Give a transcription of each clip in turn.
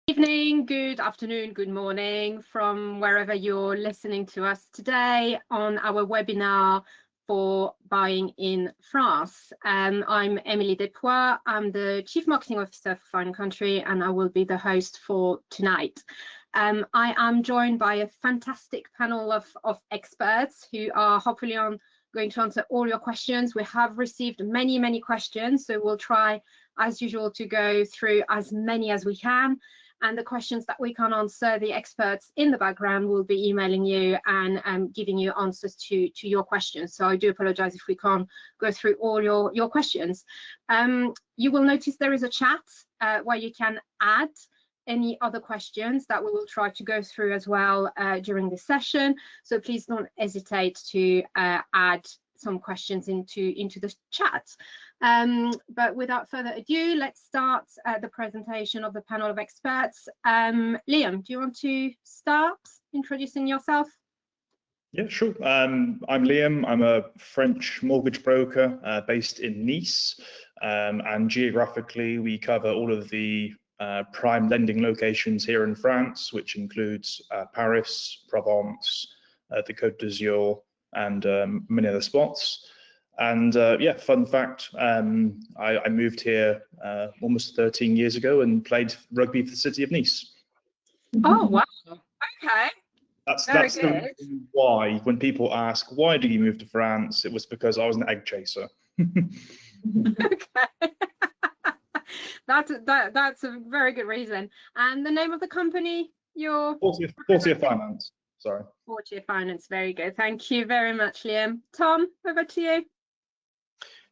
Evening, good afternoon, good morning from wherever you're listening to us today on our webinar for buying in France. I'm Emily Despois. I'm the Chief Marketing Officer for Fine & Country, and I will be the host for tonight. I am joined by a fantastic panel of experts who are hopefully going to answer all your questions. We have received many questions, so we'll try as usual to go through as many as we can. And the questions that we can't answer, the experts in the background will be emailing you and giving you answers to your questions. So I do apologize if we can't go through all your questions. You will notice there is a chat where you can add any other questions that we will try to go through as well during this session. So please don't hesitate to add some questions into the chat. But without further ado, let's start the presentation of the panel of experts. Liam, do you want to start introducing yourself? Yeah, sure. I'm Liam. I'm a French mortgage broker based in Nice, and geographically we cover all of the prime lending locations here in France, which includes Paris, Provence, the Côte d'Azur, and many other spots. And yeah, fun fact, I moved here almost 13 years ago and played rugby for the city of Nice. Oh, wow. Okay. That's the reason why, when people ask, why did you move to France? It was because I was an egg chaser. Okay. That's a very good reason. And the name of the company? Fortier Finance. Sorry. Fortier Finance. Very good. Thank you very much, Liam. Tom, over to you.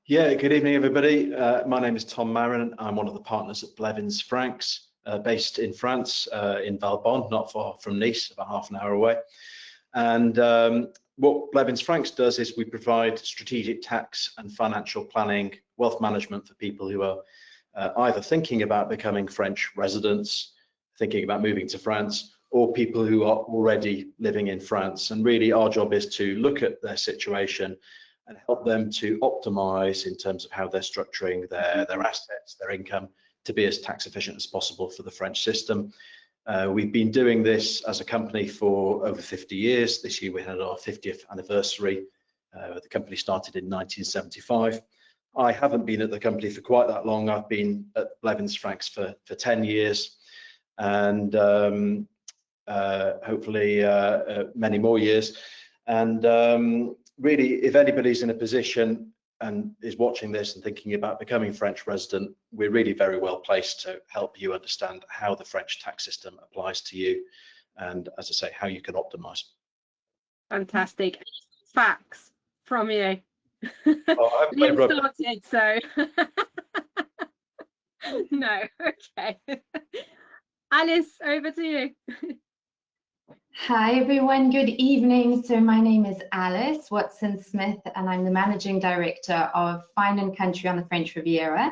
Yeah, good evening, everybody. My name is Tom Marin. I'm one of the partners at Blevins Franks, based in France, in Valbonne, not far from Nice, about half an hour away. And what Blevins Franks does is we provide strategic tax and financial planning, wealth management for people who are either thinking about becoming French residents, thinking about moving to France, or people who are already living in France. And really our job is to look at their situation and help them to optimize in terms of how they're structuring their assets, their income, to be as tax efficient as possible for the French system. We've been doing this as a company for over 50 years. This year we had our 50th anniversary. The company started in 1975. I haven't been at the company for quite that long. I've been at Blevins Franks for 10 years, and hopefully many more years. And really, if anybody's in a position and is watching this and thinking about becoming French resident, we're really very well placed to help you understand how the French tax system applies to you, and as I say, how you can optimize. Fantastic. Facts from you. Oh, Liam started, so no. Okay. Alice, over to you. Hi everyone, good evening. So my name is Alice Watson-Smith and I'm the Managing Director of Fine & Country on the French Riviera.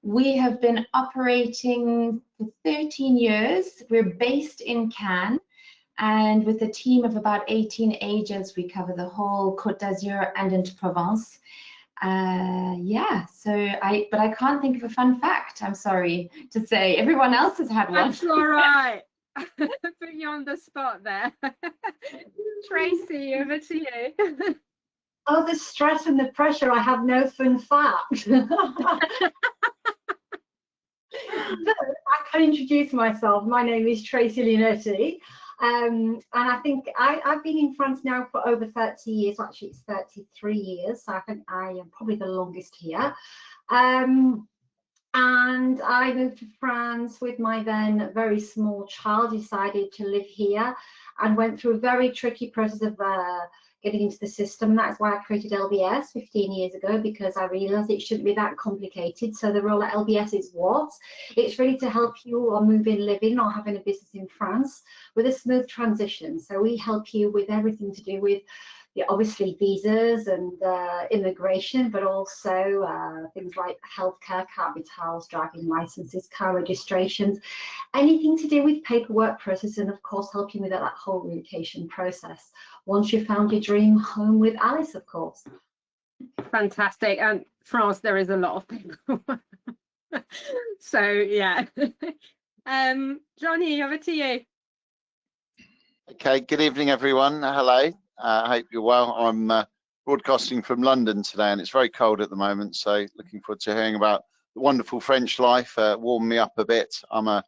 We have been operating for 13 years. We're based in Cannes, and with a team of about 18 agents, we cover the whole Côte d'Azur and into Provence. Yeah, but I can't think of a fun fact, I'm sorry to say. Everyone else has had one. That's all right. Put you on the spot there. Tracy, over to you. Oh, the stress and the pressure. I have no fun fact. I can introduce myself. My name is Tracy Leonetti. And I think I've been in France now for over 30 years. Actually, it's 33 years. So I think I am probably the longest here. And I moved to France with my then very small child, decided to live here and went through a very tricky process of getting into the system. And that's why I created LBS 15 years ago, because I realized it shouldn't be that complicated. So the role at LBS is what? It's really to help you on moving, living, or having a business in France with a smooth transition. So we help you with everything to do with obviously visas and immigration, but also things like healthcare, carte vitales, driving licenses, car registrations, anything to do with paperwork process, and of course helping with that whole relocation process once you've found your dream home with Alice, of course. Fantastic. And France, there is a lot of paperwork. So yeah. Johnny, over to you. Okay, good evening, everyone. Hello. I hope you're well. I'm broadcasting from London today, and it's very cold at the moment, so looking forward to hearing about the wonderful French life. Warm me up a bit. I'm a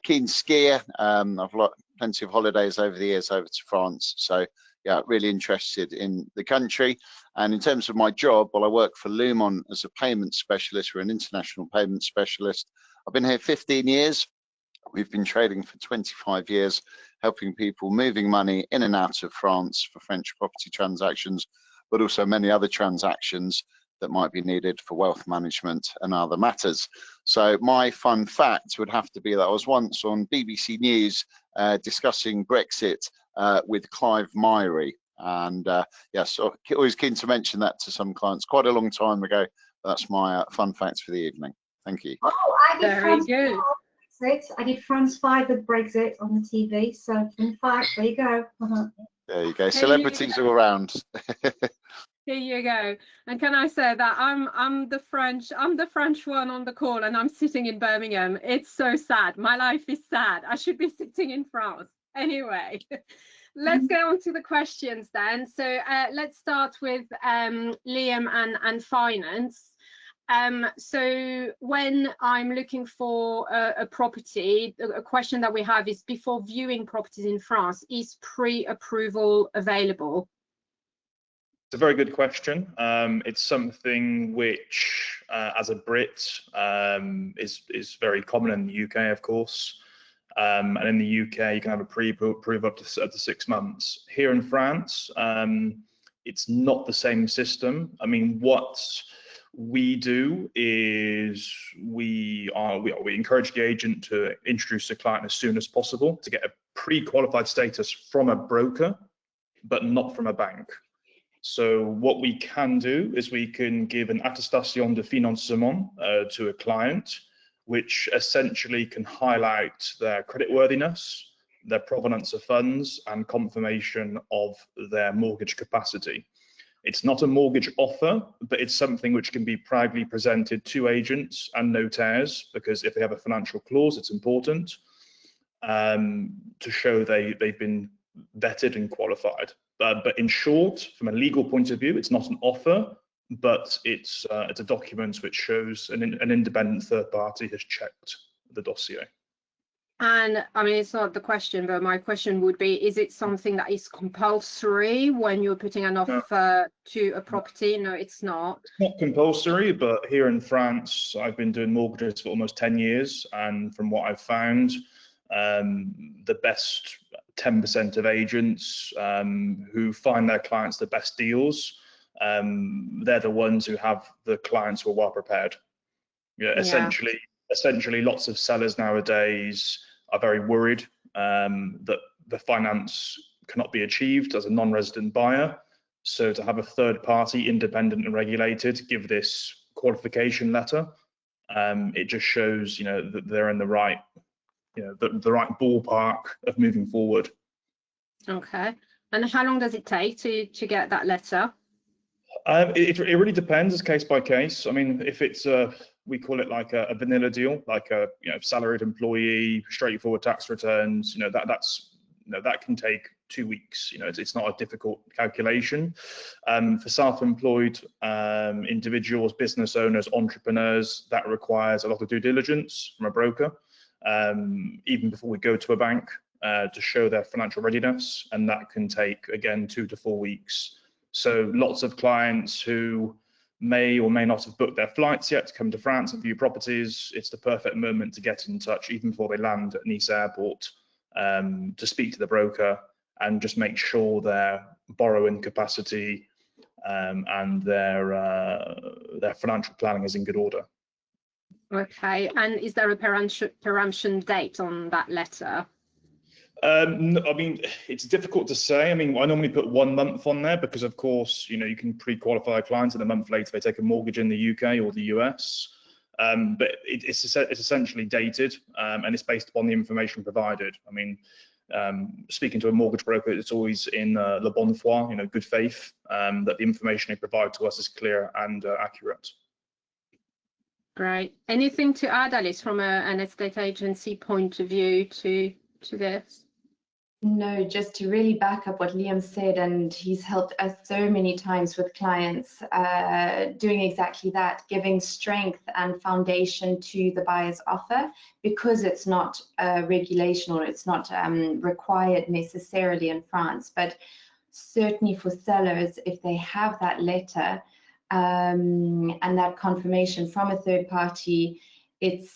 keen skier. I've got plenty of holidays over the years over to France, so yeah, really interested in the country. And in terms of my job, well, I work for Lumon as a payment specialist. We're an international payment specialist. I've been here 15 years. We've been trading for 25 years, helping people moving money in and out of France for French property transactions, but also many other transactions that might be needed for wealth management and other matters. So my fun fact would have to be that I was once on BBC News discussing Brexit with Clive Myrie. And yes, so always keen to mention that to some clients. Quite a long time ago. That's my fun fact for the evening. Thank you. Oh, I did Very good. Brexit. I did France 5 with Brexit on the TV. So in fact, there you go. There you go. Celebrities all around. Here you go. And can I say that I'm the French one on the call, and I'm sitting in Birmingham. It's so sad. My life is sad. I should be sitting in France. Anyway, let's go on to the questions then. So let's start with Liam and finance. So when I'm looking for a property, a question that we have is, before viewing properties in France, is pre-approval available? It's a very good question. It's something which, as a Brit, is very common in the UK, of course. And in the UK, you can have a pre-approve up to 6 months. Here in France, it's not the same system. I mean, what we do is we encourage the agent to introduce the client as soon as possible to get a pre-qualified status from a broker, but not from a bank. So what we can do is we can give an attestation de financement to a client, which essentially can highlight their creditworthiness, their provenance of funds, and confirmation of their mortgage capacity. It's not a mortgage offer, but it's something which can be proudly presented to agents and notaires, because if they have a financial clause, it's important to show they've been vetted and qualified. But in short, from a legal point of view, it's not an offer, but it's a document which shows an independent third party has checked the dossier. And I mean, it's not the question, but my question would be, is it something that is compulsory when you're putting an offer to a property? No, it's not. It's not compulsory, but here in France, I've been doing mortgages for almost 10 years. And from what I've found, the best 10% of agents who find their clients the best deals, they're the ones who have the clients who are well prepared. Yeah, essentially, lots of sellers nowadays are very worried that the finance cannot be achieved as a non-resident buyer. So to have a third party, independent and regulated, give this qualification letter, it just shows, that they're in the right, the right ballpark of moving forward. Okay. And how long does it take to get that letter? It really depends, it's case by case. I mean, if it's we call it like a vanilla deal, like a salaried employee, straightforward tax returns, that can take 2 weeks. It's not a difficult calculation. For self-employed individuals, business owners, entrepreneurs, that requires a lot of due diligence from a broker, even before we go to a bank, to show their financial readiness, and that can take, again, 2 to 4 weeks. So lots of clients who may or may not have booked their flights yet to come to France and view properties, it's the perfect moment to get in touch, even before they land at Nice airport, to speak to the broker and just make sure their borrowing capacity and their financial planning is in good order. Okay, and is there a peremption date on that letter? I mean, it's difficult to say. I mean, I normally put 1 month on there because, of course, you can pre-qualify clients, and a month later they take a mortgage in the UK or the US. But it's essentially dated, and it's based upon the information provided. I mean, speaking to a mortgage broker, it's always in la bonne foi, good faith, that the information they provide to us is clear and accurate. Great. Anything to add, Alice, from an estate agency point of view to this? No, just to really back up what Liam said, and he's helped us so many times with clients doing exactly that, giving strength and foundation to the buyer's offer, because it's not a regulation or it's not required necessarily in France, but certainly for sellers, if they have that letter and that confirmation from a third party, it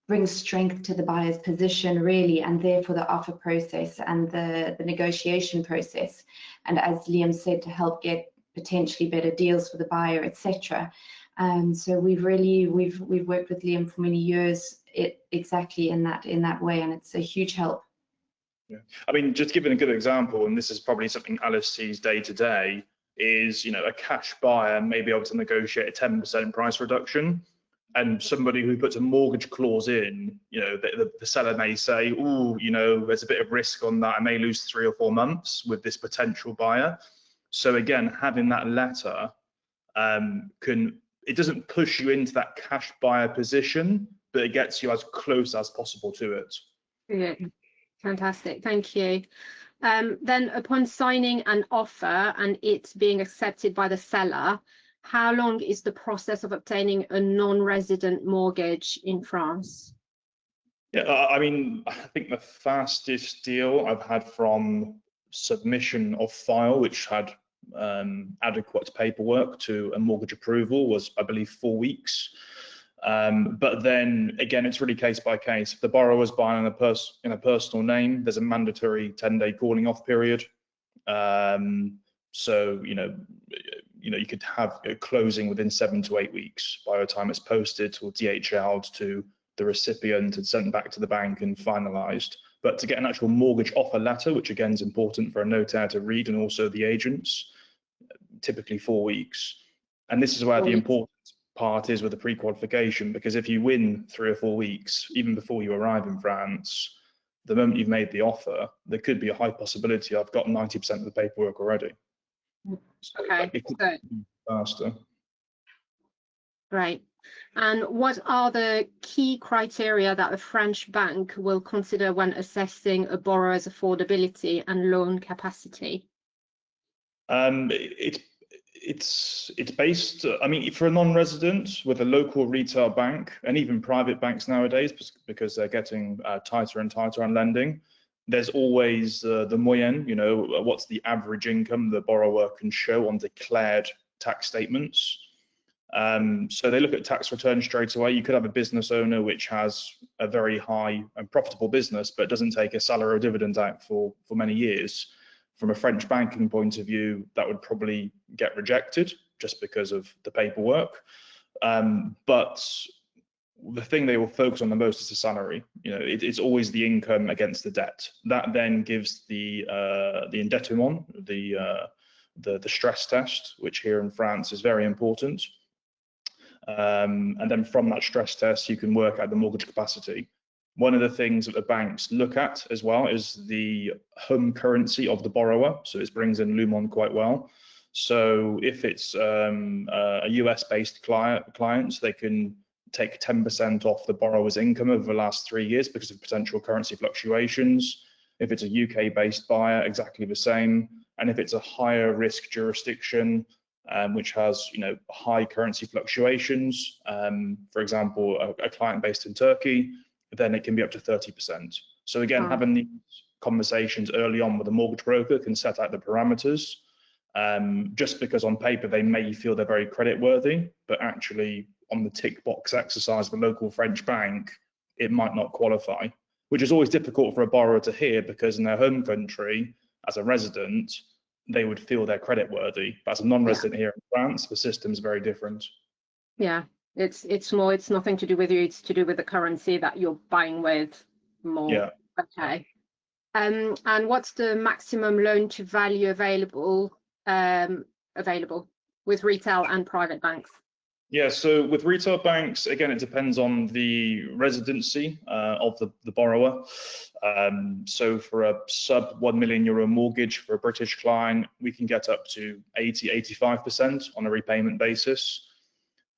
brings strength to the buyer's position, really, and therefore the offer process and the negotiation process. And as Liam said, to help get potentially better deals for the buyer, etc. So we've worked with Liam for many years, exactly in that way, and it's a huge help. Yeah, I mean, just giving a good example, and this is probably something Alice sees day to day, is, you know, a cash buyer may be able to negotiate a 10% price reduction. And somebody who puts a mortgage clause in, you know, the seller may say, oh, you know, there's a bit of risk on that. I may lose 3 or 4 months with this potential buyer. So again, having that letter it doesn't push you into that cash buyer position, but it gets you as close as possible to it. Yeah, fantastic. Thank you. Then upon signing an offer and it being accepted by the seller, how long is the process of obtaining a non-resident mortgage in France? Yeah, I mean, I think the fastest deal I've had from submission of file, which had adequate paperwork, to a mortgage approval was, I believe, 4 weeks. But then again, it's really case by case. If the borrower's buying in a personal name, there's a mandatory 10-day calling off period. So you could have a closing within 7 to 8 weeks by the time it's posted or DHL'd to the recipient and sent back to the bank and finalised. But to get an actual mortgage offer letter, which again is important for a notaire to read and also the agents, typically 4 weeks. And this is where the important part is with the pre-qualification, because if you win 3 or 4 weeks, even before you arrive in France, the moment you've made the offer, there could be a high possibility I've got 90% of the paperwork already. So okay, it could be faster. Great. And what are the key criteria that a French bank will consider when assessing a borrower's affordability and loan capacity? It's based, I mean, for a non-resident with a local retail bank, and even private banks nowadays, because they're getting tighter and tighter on lending, there's always the moyenne, you know, what's the average income the borrower can show on declared tax statements. So they look at tax returns straight away. You could have a business owner which has a very high and profitable business, but doesn't take a salary or dividend out for many years. From a French banking point of view, that would probably get rejected just because of the paperwork. But the thing they will focus on the most is the salary. You know, it's always the income against the debt. That then gives the endettement, the stress test, which here in France is very important. And then from that stress test, you can work out the mortgage capacity. One of the things that the banks look at as well is the home currency of the borrower. So it brings in Lumon quite well. So if it's a US-based client, they can take 10% off the borrower's income over the last 3 years because of potential currency fluctuations. If it's a UK-based buyer, exactly the same. And if it's a higher risk jurisdiction, which has, you know, high currency fluctuations, for example, a client based in Turkey, then it can be up to 30%. So again, having these conversations early on with a mortgage broker can set out the parameters. Just because on paper they may feel they're very credit worthy, but actually on the tick box exercise of a local French bank, it might not qualify, which is always difficult for a borrower to hear, because in their home country, as a resident, they would feel they're credit worthy. But as a non-resident here in France, the system is very different. Yeah, it's nothing to do with you, it's to do with the currency that you're buying with more. Yeah. Okay. And what's the maximum loan to value available with retail and private banks? Yeah, so with retail banks, again, it depends on the residency of the borrower. So for a sub €1 million mortgage for a British client, we can get up to 80–85% on a repayment basis.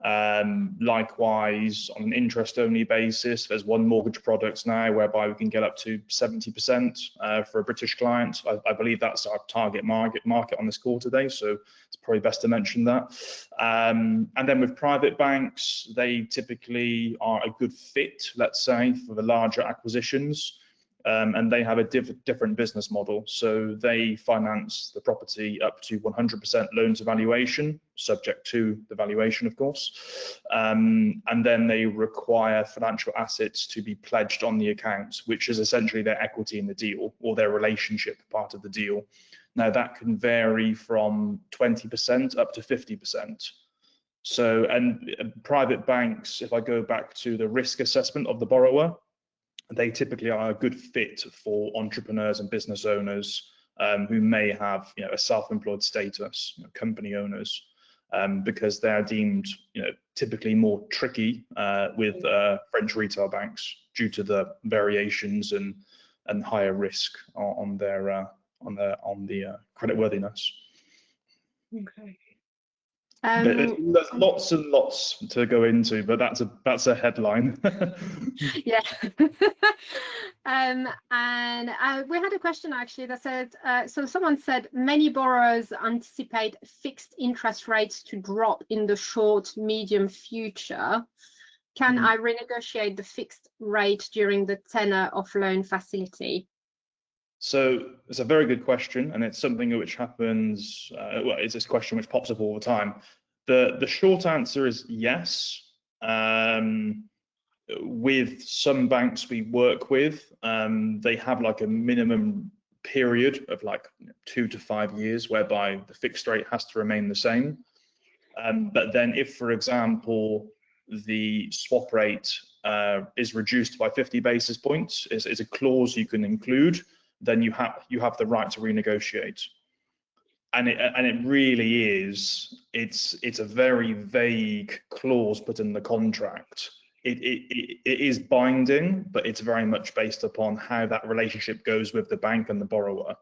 Likewise, on an interest-only basis, there's one mortgage product now whereby we can get up to 70% for a British client. I believe that's our target market on this call today, so it's probably best to mention that. And then with private banks, they typically are a good fit, let's say, for the larger acquisitions. And they have a different business model. So they finance the property up to 100% loan to valuation, subject to the valuation, of course. And then they require financial assets to be pledged on the account, which is essentially their equity in the deal or their relationship part of the deal. Now that can vary from 20% up to 50%. So, and private banks, if I go back to the risk assessment of the borrower, they typically are a good fit for entrepreneurs and business owners who may have, a self-employed status, company owners, because they're deemed, typically more tricky with French retail banks due to the variations and higher risk on the creditworthiness. Okay. There's lots and lots to go into, but that's a headline. Yeah. And we had a question actually that said, so someone said many borrowers anticipate fixed interest rates to drop in the short, medium future. Can I renegotiate the fixed rate during the tenor of loan facility? So it's a very good question, and it's something which happens, well, it's this question which pops up all the time. The short answer is yes. With some banks we work with, they have like a minimum period of like 2 to 5 years whereby the fixed rate has to remain the same. But then if, for example, the swap rate is reduced by 50 basis points, is a clause you can include, then you have the right to renegotiate. And it really is, it's a very vague clause put in the contract. It is binding, but it's very much based upon how that relationship goes with the bank and the borrower.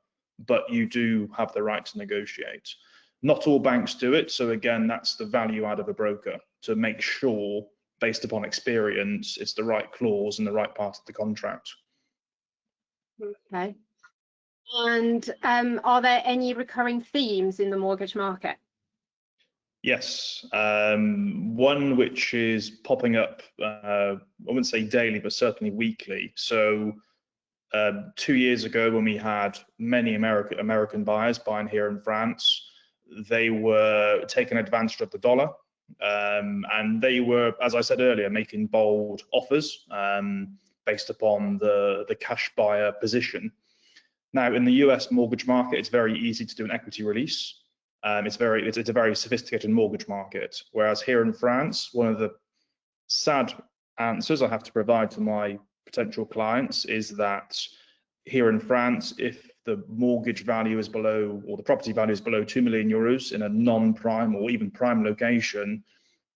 But you do have the right to negotiate. Not all banks do it, so again, that's the value out of a broker, to make sure, based upon experience, it's the right clause and the right part of the contract. Okay. And are there any recurring themes in the mortgage market? Yes, one which is popping up, I wouldn't say daily, but certainly weekly. So 2 years ago, when we had many American buyers buying here in France, they were taking advantage of the dollar, and they were, as I said earlier, making bold offers based upon the cash buyer position. Now, in the US mortgage market, it's very easy to do an equity release. It's a very sophisticated mortgage market. Whereas here in France, one of the sad answers I have to provide to my potential clients is that here in France, if the mortgage value is below, or the property value is below 2 million euros in a non-prime or even prime location,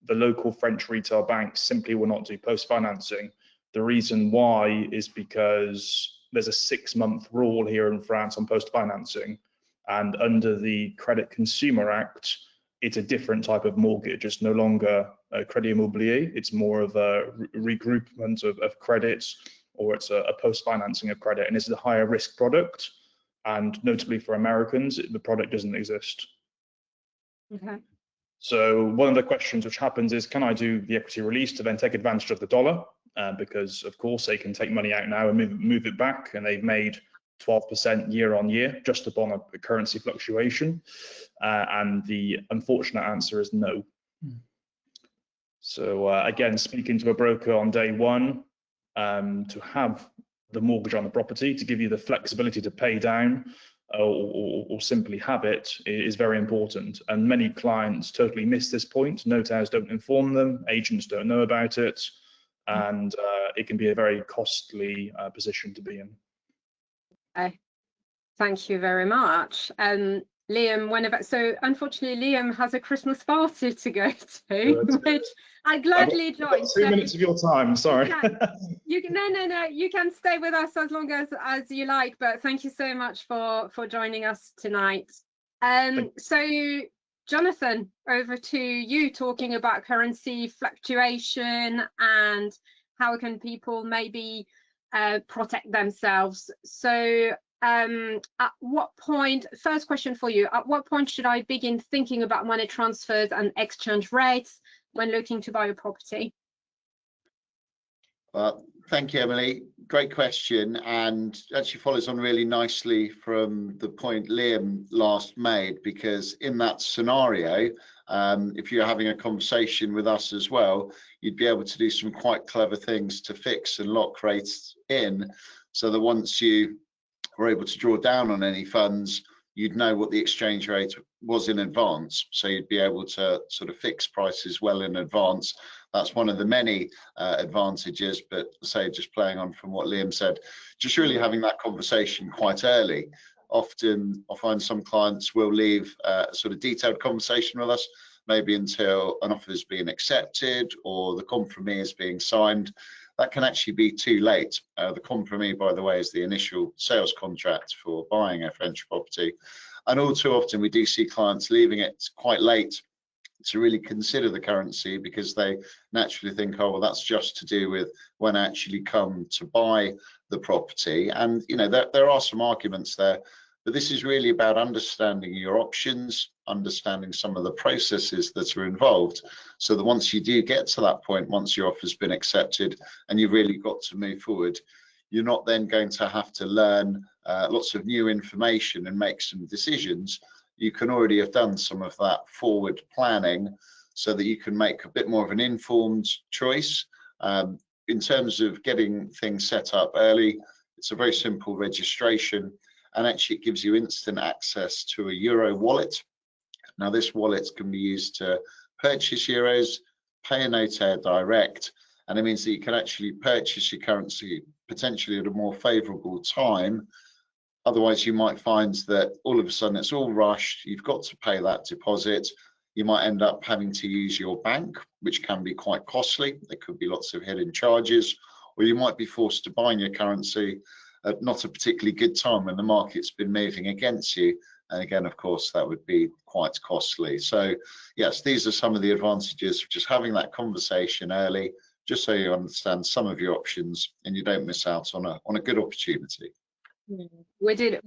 the local French retail banks simply will not do post-financing. The reason why is because there's a 6-month rule here in France on post-financing, and under the Credit Consumer Act, it's a different type of mortgage. It's no longer a Crédit Immobilier, it's more of a regroupment of credits, or it's a post-financing of credit, and it's a higher risk product, and notably for Americans, the product doesn't exist. Okay. So one of the questions which happens is, can I do the equity release to then take advantage of the dollar? Because of course they can take money out now and move it back, and they've made 12% year on year just upon a currency fluctuation. And the unfortunate answer is no. So again, speaking to a broker on day one, to have the mortgage on the property, to give you the flexibility to pay down or simply have it, is very important. And many clients totally miss this point. Notaires don't inform them, agents don't know about it, and it can be a very costly position to be in. Okay. Thank you very much. Liam, so unfortunately Liam has a Christmas party to go to, which I gladly join. 2 minutes of your time, sorry. You can, no, you can stay with us as long as you like, but thank you so much for joining us tonight. So Jonathan, over to you, talking about currency fluctuation and how can people maybe protect themselves. So at what point, first question for you, at what point should I begin thinking about money transfers and exchange rates when looking to buy a property? Well, thank you, Emily. Great question, and actually follows on really nicely from the point Liam last made, because in that scenario, if you're having a conversation with us as well, you'd be able to do some quite clever things to fix and lock rates in, so that once you were able to draw down on any funds, you'd know what the exchange rate was in advance. So you'd be able to sort of fix prices well in advance. That's one of the many advantages, but say, just playing on from what Liam said, just really having that conversation quite early. Often I find some clients will leave a sort of detailed conversation with us, maybe until an offer is being accepted or the compromis is being signed. That can actually be too late. The compromis, by the way, is the initial sales contract for buying a French property. And all too often we do see clients leaving it quite late to really consider the currency, because they naturally think, oh, well, that's just to do with when I actually come to buy the property. And, you know, there are some arguments there, but this is really about understanding your options, understanding some of the processes that are involved, so that once you do get to that point, once your offer's been accepted and you've really got to move forward, you're not then going to have to learn lots of new information and make some decisions. You can already have done some of that forward planning so that you can make a bit more of an informed choice. In terms of getting things set up early, it's a very simple registration, and actually it gives you instant access to a Euro wallet. Now this wallet can be used to purchase euros, pay a notaire direct, and it means that you can actually purchase your currency potentially at a more favourable time. Otherwise, you might find that all of a sudden it's all rushed, you've got to pay that deposit. You might end up having to use your bank, which can be quite costly. There could be lots of hidden charges, or you might be forced to buy your currency at not a particularly good time when the market's been moving against you. And again, of course, that would be quite costly. So yes, these are some of the advantages of just having that conversation early, just so you understand some of your options and you don't miss out on a good opportunity. We did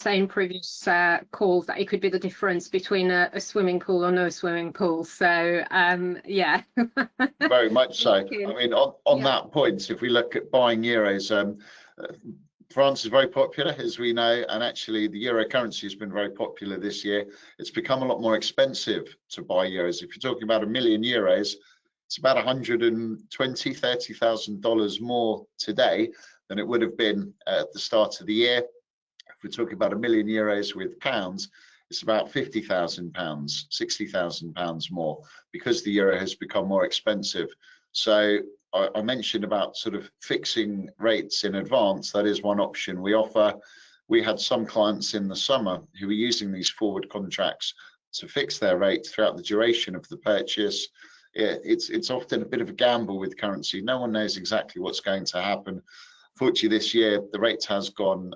say in previous calls that it could be the difference between a swimming pool or no swimming pool. So yeah. Very much so. I mean, on that point, if we look at buying euros, France is very popular, as we know, and actually the euro currency has been very popular this year. It's become a lot more expensive to buy euros. If you're talking about €1 million, it's about $130,000 more today than it would have been at the start of the year. If we're talking about €1 million with pounds, it's about £50,000, £60,000 more, because the euro has become more expensive. So I mentioned about sort of fixing rates in advance. That is one option we offer. We had some clients in the summer who were using these forward contracts to fix their rate throughout the duration of the purchase. It's often a bit of a gamble with currency. No one knows exactly what's going to happen. Fortunately, this year the rate has gone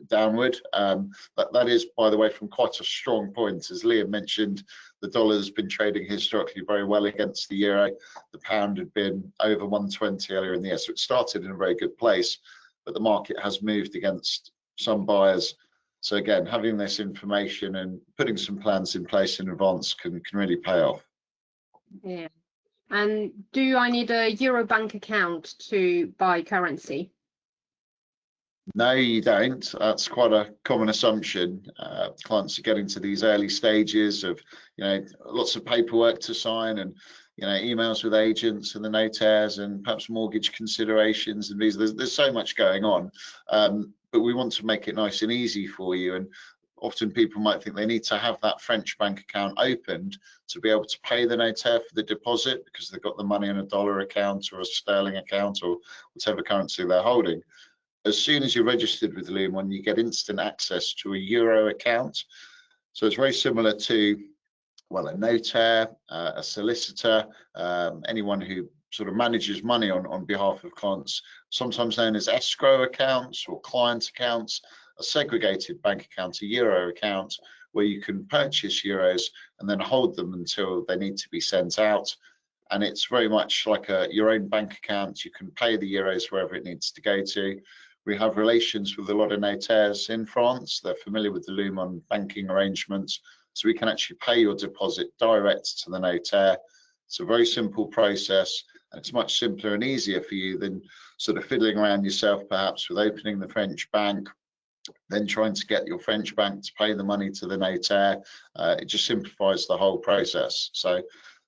downward. That is, by the way, from quite a strong point. As Liam mentioned, the dollar has been trading historically very well against the euro. The pound had been over 120 earlier in the year, so it started in a very good place, but the market has moved against some buyers. So again, having this information and putting some plans in place in advance can really pay off. Yeah. And do I need a Euro bank account to buy currency? No, you don't. That's quite a common assumption. Clients are getting to these early stages of, lots of paperwork to sign and, emails with agents and the notaires and perhaps mortgage considerations and these. There's so much going on, but we want to make it nice and easy for you. And often people might think they need to have that French bank account opened to be able to pay the notaire for the deposit because they've got the money in a dollar account or a sterling account or whatever currency they're holding. As soon as you're registered with Liam, you get instant access to a Euro account. So it's very similar to, well, a notaire, a solicitor, anyone who sort of manages money on behalf of clients, sometimes known as escrow accounts or client accounts, a segregated bank account, a Euro account, where you can purchase euros and then hold them until they need to be sent out. And it's very much like your own bank account. You can pay the euros wherever it needs to go to. We have relations with a lot of notaires in France. They're familiar with the Lumon banking arrangements. So we can actually pay your deposit direct to the notaire. It's a very simple process, and it's much simpler and easier for you than sort of fiddling around yourself perhaps with opening the French bank, then trying to get your French bank to pay the money to the notaire. It just simplifies the whole process. So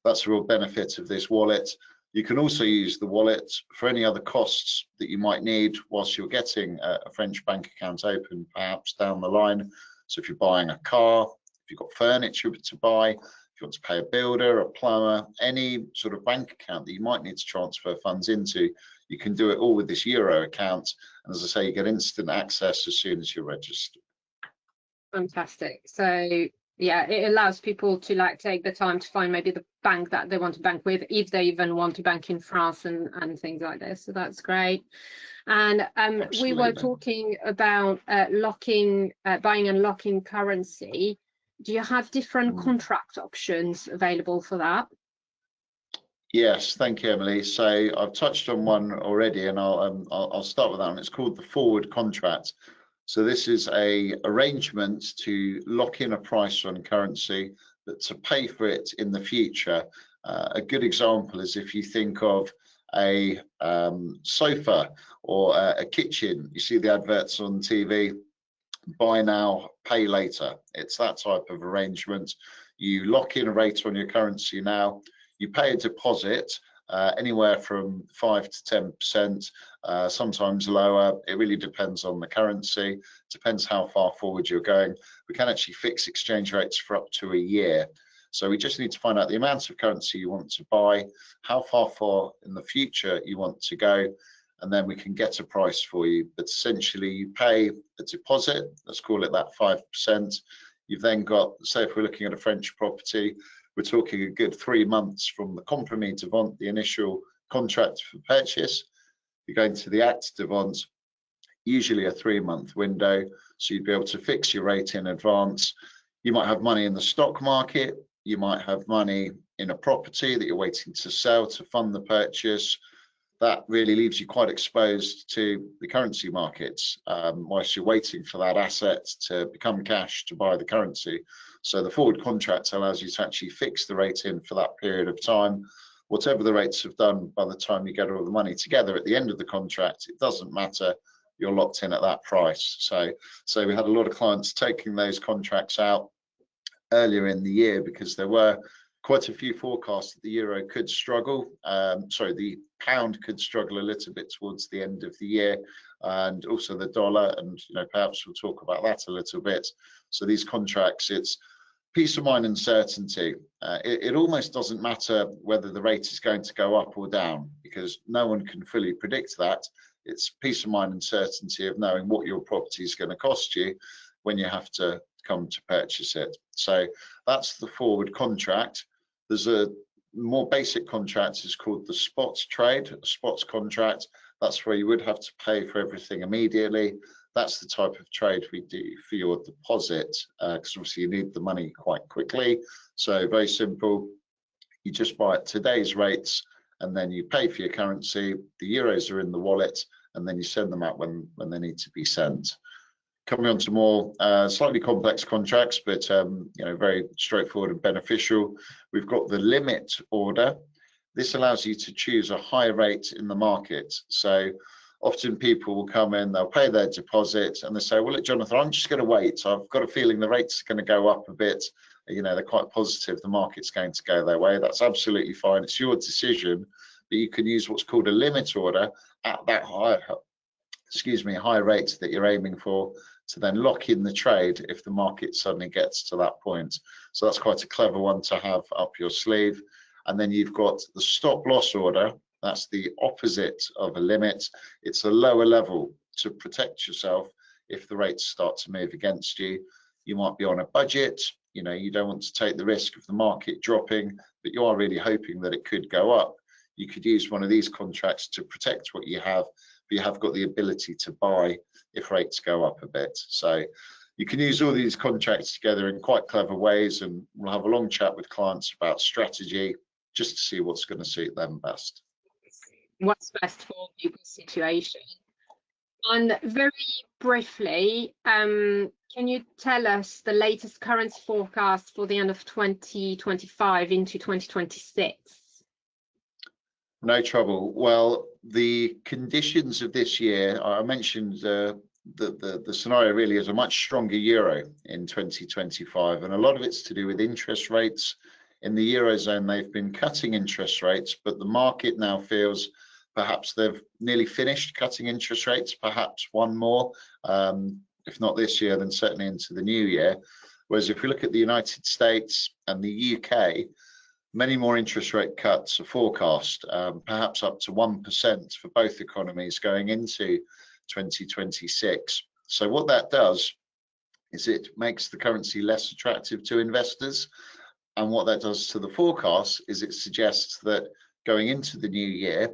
that's a real benefit of this wallet. You can also use the wallet for any other costs that you might need whilst you're getting a French bank account open, perhaps down the line. So if you're buying a car, if you've got furniture to buy, if you want to pay a builder, a plumber, any sort of bank account that you might need to transfer funds into, you can do it all with this Euro account. And as I say, you get instant access as soon as you're registered. Fantastic. So yeah, it allows people to like take the time to find maybe the bank that they want to bank with, if they even want to bank in France and things like this. So that's great. And we were talking about buying and locking currency. Do you have different contract options available for that? Yes, thank you, Emily. So I've touched on one already, and I'll start with that one. It's called the forward contract. So this is a arrangement to lock in a price on currency, but to pay for it in the future. A good example is if you think of a sofa or a kitchen. You see the adverts on TV, buy now, pay later. It's that type of arrangement. You lock in a rate on your currency now, you pay a deposit, anywhere from 5 to 10%, sometimes lower. It really depends on the currency, depends how far forward you're going. We can actually fix exchange rates for up to a year. So we just need to find out the amount of currency you want to buy, how far in the future you want to go, and then we can get a price for you. But essentially you pay a deposit, let's call it that 5%. You've then got, say if we're looking at a French property, we're talking a good 3 months from the compromis de vente, the initial contract for purchase. You're going to the acte de vente, usually a 3-month window. So you'd be able to fix your rate in advance. You might have money in the stock market. You might have money in a property that you're waiting to sell to fund the purchase. That really leaves you quite exposed to the currency markets whilst you're waiting for that asset to become cash to buy the currency. So the forward contract allows you to actually fix the rate in for that period of time. Whatever the rates have done by the time you get all the money together at the end of the contract, it doesn't matter, you're locked in at that price. So we had a lot of clients taking those contracts out earlier in the year because there were quite a few forecasts that the euro could struggle. The pound could struggle a little bit towards the end of the year, and also the dollar, and perhaps we'll talk about that a little bit. So these contracts, it's peace of mind and certainty. It almost doesn't matter whether the rate is going to go up or down because no one can fully predict that. It's peace of mind and certainty of knowing what your property is going to cost you when you have to come to purchase it. So that's the forward contract. There's a more basic contract, is called the spot trade, a spots contract. That's where you would have to pay for everything immediately. That's the type of trade we do for your deposit, because obviously you need the money quite quickly. So very simple, you just buy at today's rates and then you pay for your currency. The euros are in the wallet and then you send them out when they need to be sent. Coming on to more slightly complex contracts, but very straightforward and beneficial. We've got the limit order. This allows you to choose a high rate in the market. So often people will come in, they'll pay their deposit and they say, well, look, Jonathan, I'm just going to wait. I've got a feeling the rate's going to go up a bit. They're quite positive the market's going to go their way. That's absolutely fine. It's your decision, but you can use what's called a limit order at that high rate that you're aiming for, to then lock in the trade if the market suddenly gets to that point. So that's quite a clever one to have up your sleeve. And then you've got the stop loss order. That's the opposite of a limit. It's a lower level to protect yourself if the rates start to move against you. You might be on a budget, you don't want to take the risk of the market dropping, but you are really hoping that it could go up. You could use one of these contracts to protect what you have, but you have got the ability to buy if rates go up a bit. So you can use all these contracts together in quite clever ways, and we'll have a long chat with clients about strategy just to see what's going to suit them best. What's best for people's situation. And very briefly, can you tell us the latest currency forecast for the end of 2025 into 2026? No trouble. Well, the conditions of this year, I mentioned the scenario really is a much stronger euro in 2025, and a lot of it's to do with interest rates. In the Eurozone, they've been cutting interest rates, but the market now feels perhaps they've nearly finished cutting interest rates, perhaps one more, if not this year, then certainly into the new year. Whereas if we look at the United States and the UK, many more interest rate cuts are forecast, perhaps up to 1% for both economies going into 2026. So what that does is it makes the currency less attractive to investors. And what that does to the forecast is it suggests that going into the new year,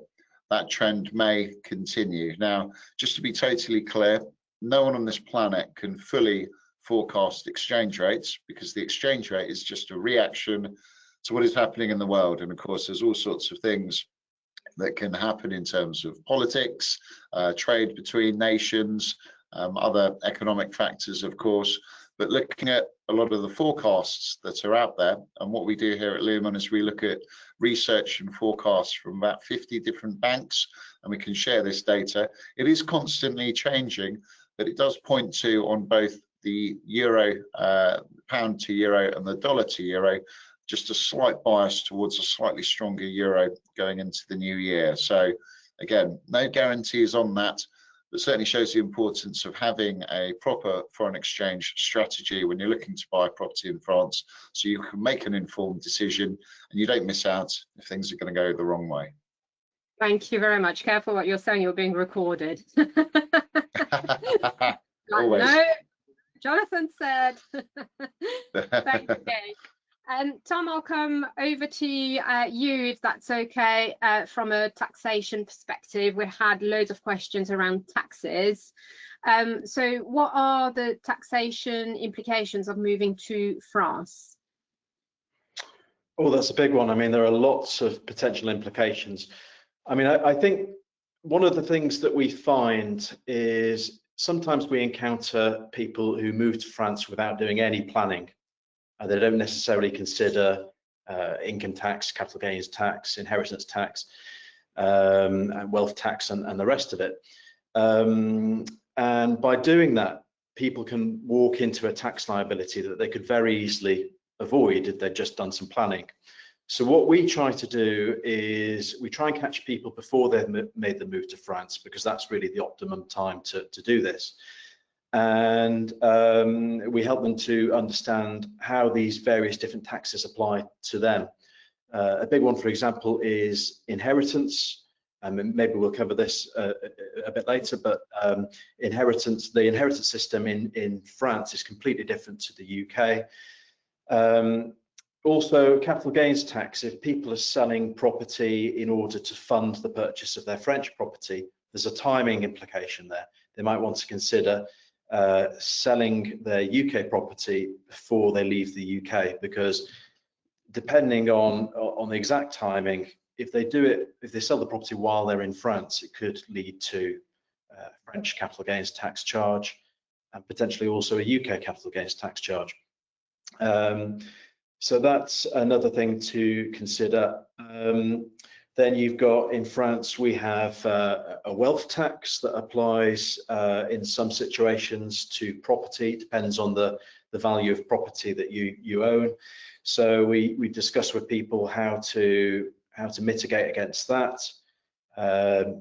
that trend may continue. Now, just to be totally clear, no one on this planet can fully forecast exchange rates, because the exchange rate is just a reaction to what is happening in the world. And of course, there's all sorts of things that can happen in terms of politics, trade between nations, other economic factors, of course. But looking at a lot of the forecasts that are out there, and what we do here at Lehman is we look at research and forecasts from about 50 different banks, and we can share this data. It is constantly changing, but it does point to, on both the euro, pound to euro, and the dollar to euro, just a slight bias towards a slightly stronger euro going into the new year. So again, no guarantees on that, but certainly shows the importance of having a proper foreign exchange strategy when you're looking to buy a property in France, so you can make an informed decision and you don't miss out if things are going to go the wrong way. Thank you very much. Careful what you're saying, you're being recorded. Always. No, Jonathan said. Thank you. Tom, I'll come over to you if that's okay. From a taxation perspective, we had loads of questions around taxes. So what are the taxation implications of moving to France? Oh, that's a big one. I mean, there are lots of potential implications. I mean, I think one of the things that we find is sometimes we encounter people who move to France without doing any planning. They don't necessarily consider income tax, capital gains tax, inheritance tax, and wealth tax, and the rest of it. And by doing that, people can walk into a tax liability that they could very easily avoid if they'd just done some planning. So what we try to do is we try and catch people before they've made the move to France, because that's really the optimum time to do this. And we help them to understand how these various different taxes apply to them. A big one, for example, is inheritance. Maybe we'll cover this a bit later, but the inheritance system in France is completely different to the UK. Also, capital gains tax. If people are selling property in order to fund the purchase of their French property, there's a timing implication there. They might want to consider selling their UK property before they leave the UK, because depending on the exact timing, if they sell the property while they're in France, it could lead to French capital gains tax charge, and potentially also a UK capital gains tax charge. So that's another thing to consider. Then you've got, in France, we have a wealth tax that applies in some situations to property. It depends on the value of property that you own. So we discuss with people how to mitigate against that.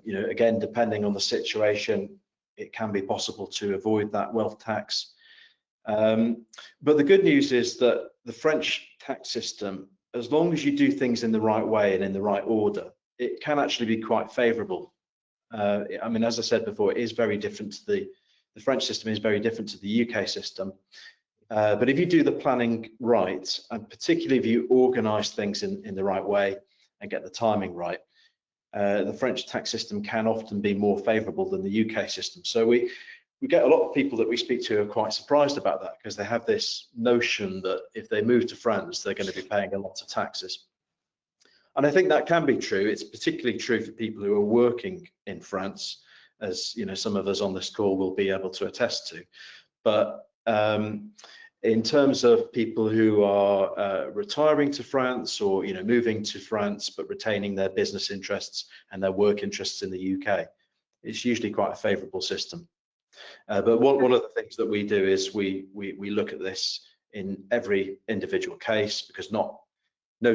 You know, again, depending on the situation, it can be possible to avoid that wealth tax. But the good news is that the French tax system, as long as you do things in the right way and in the right order, it can actually be quite favorable. I mean, as I said before, it is very different to the French system is very different to the UK system. But if you do the planning right, and particularly if you organize things in the right way and get the timing right, the French tax system can often be more favorable than the UK system. So we get a lot of people that we speak to are quite surprised about that, because they have this notion that if they move to France, they're going to be paying a lot of taxes. And I think that can be true. It's particularly true for people who are working in France, as you know, some of us on this call will be able to attest to. But in terms of people who are retiring to France, or moving to France but retaining their business interests and their work interests in the UK, it's usually quite a favourable system. But one of the things that we do is we look at this in every individual case, because no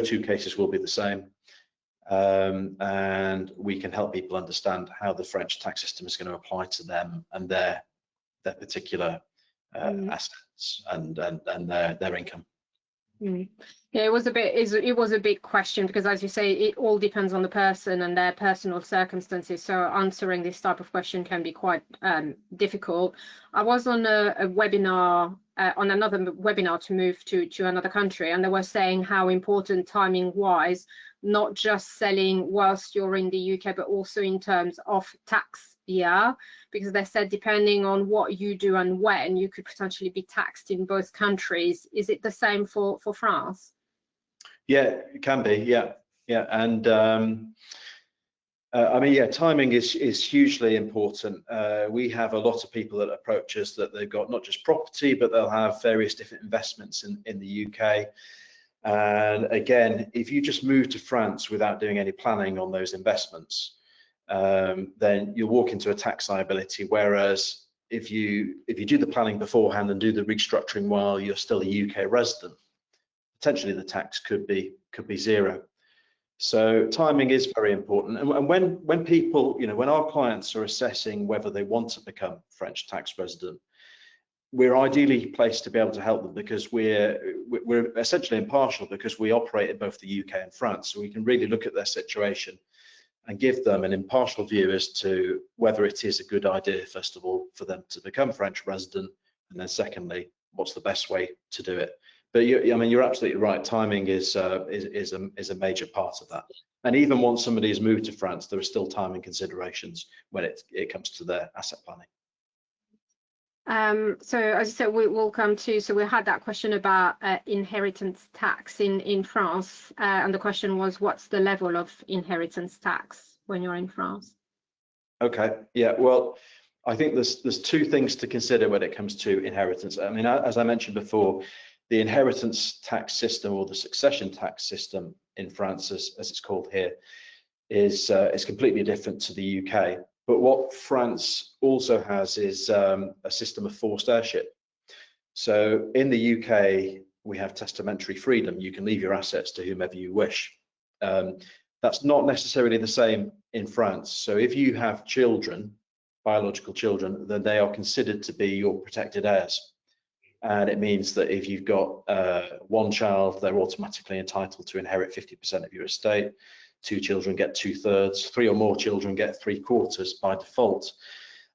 two cases will be the same, and we can help people understand how the French tax system is going to apply to them and their particular assets and their income. Yeah, it was a big question, because as you say, it all depends on the person and their personal circumstances, so answering this type of question can be quite difficult. I was on a webinar, on another webinar to move to another country, and they were saying how important timing wise, not just selling whilst you're in the UK, but also in terms of tax year, because they said depending on what you do and when, you could potentially be taxed in both countries. Is it the same for France? Yeah, it can be. Yeah, and I mean, yeah, timing is hugely important. We have a lot of people that approach us that they've got not just property, but they'll have various different investments in the UK. And again, if you just move to France without doing any planning on those investments, then you'll walk into a tax liability. Whereas if you do the planning beforehand and do the restructuring while you're still a UK resident, potentially the tax could be zero. So timing is very important. And when people, when our clients are assessing whether they want to become French tax resident, we're ideally placed to be able to help them, because we're essentially impartial, because we operate in both the UK and France, so we can really look at their situation and give them an impartial view as to whether it is a good idea, first of all, for them to become French resident, and then secondly, what's the best way to do it. But I mean, you're absolutely right. Timing is a major part of that. And even once somebody has moved to France, there are still timing considerations when it comes to their asset planning. So as I said, we'll come to, so we had that question about inheritance tax in France, and the question was, what's the level of inheritance tax when you're in France? Okay, yeah, well, I think there's two things to consider when it comes to inheritance. I mean, as I mentioned before, the inheritance tax system, or the succession tax system in France, as it's called here, is completely different to the UK. But what France also has is a system of forced heirship. So in the UK, we have testamentary freedom. You can leave your assets to whomever you wish. That's not necessarily the same in France. So if you have children, biological children, then they are considered to be your protected heirs. And it means that if you've got one child, they're automatically entitled to inherit 50% of your estate. 2 children get 2/3, 3 or more children get 3/4 by default.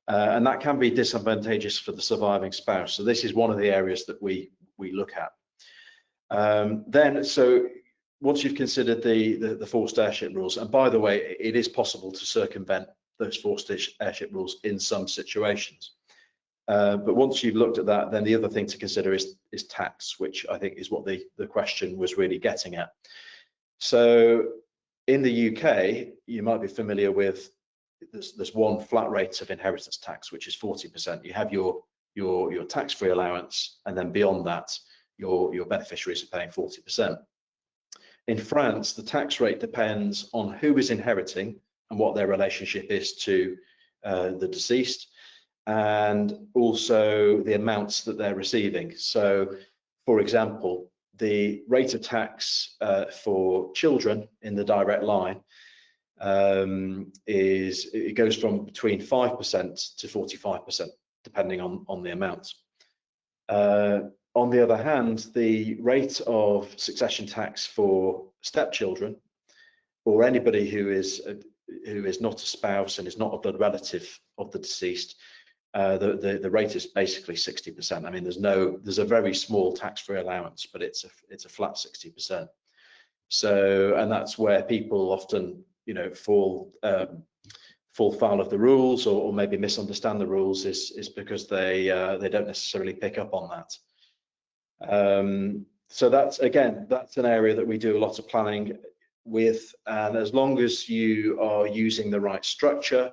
And that can be disadvantageous for the surviving spouse. So this is one of the areas that we look at. So once you've considered the forced heirship rules, and by the way, it is possible to circumvent those forced heirship rules in some situations. But once you've looked at that, then the other thing to consider is tax, which I think is what the question was really getting at. So in the UK, you might be familiar with there's one flat rate of inheritance tax, which is 40%. You have your tax-free allowance, and then beyond that, your beneficiaries are paying 40%. In France, the tax rate depends on who is inheriting and what their relationship is to the deceased, and also the amounts that they're receiving. So, for example, the rate of tax for children in the direct line it goes from between 5% to 45%, depending on the amount. On the other hand, the rate of succession tax for stepchildren, or anybody who is not a spouse and is not a blood relative of the deceased, the rate is basically 60%. I mean, there's a very small tax-free allowance, but it's a flat 60%. So, and that's where people often, fall fall foul of the rules or maybe misunderstand the rules is because they don't necessarily pick up on that. So that's an area that we do a lot of planning with, and as long as you are using the right structure,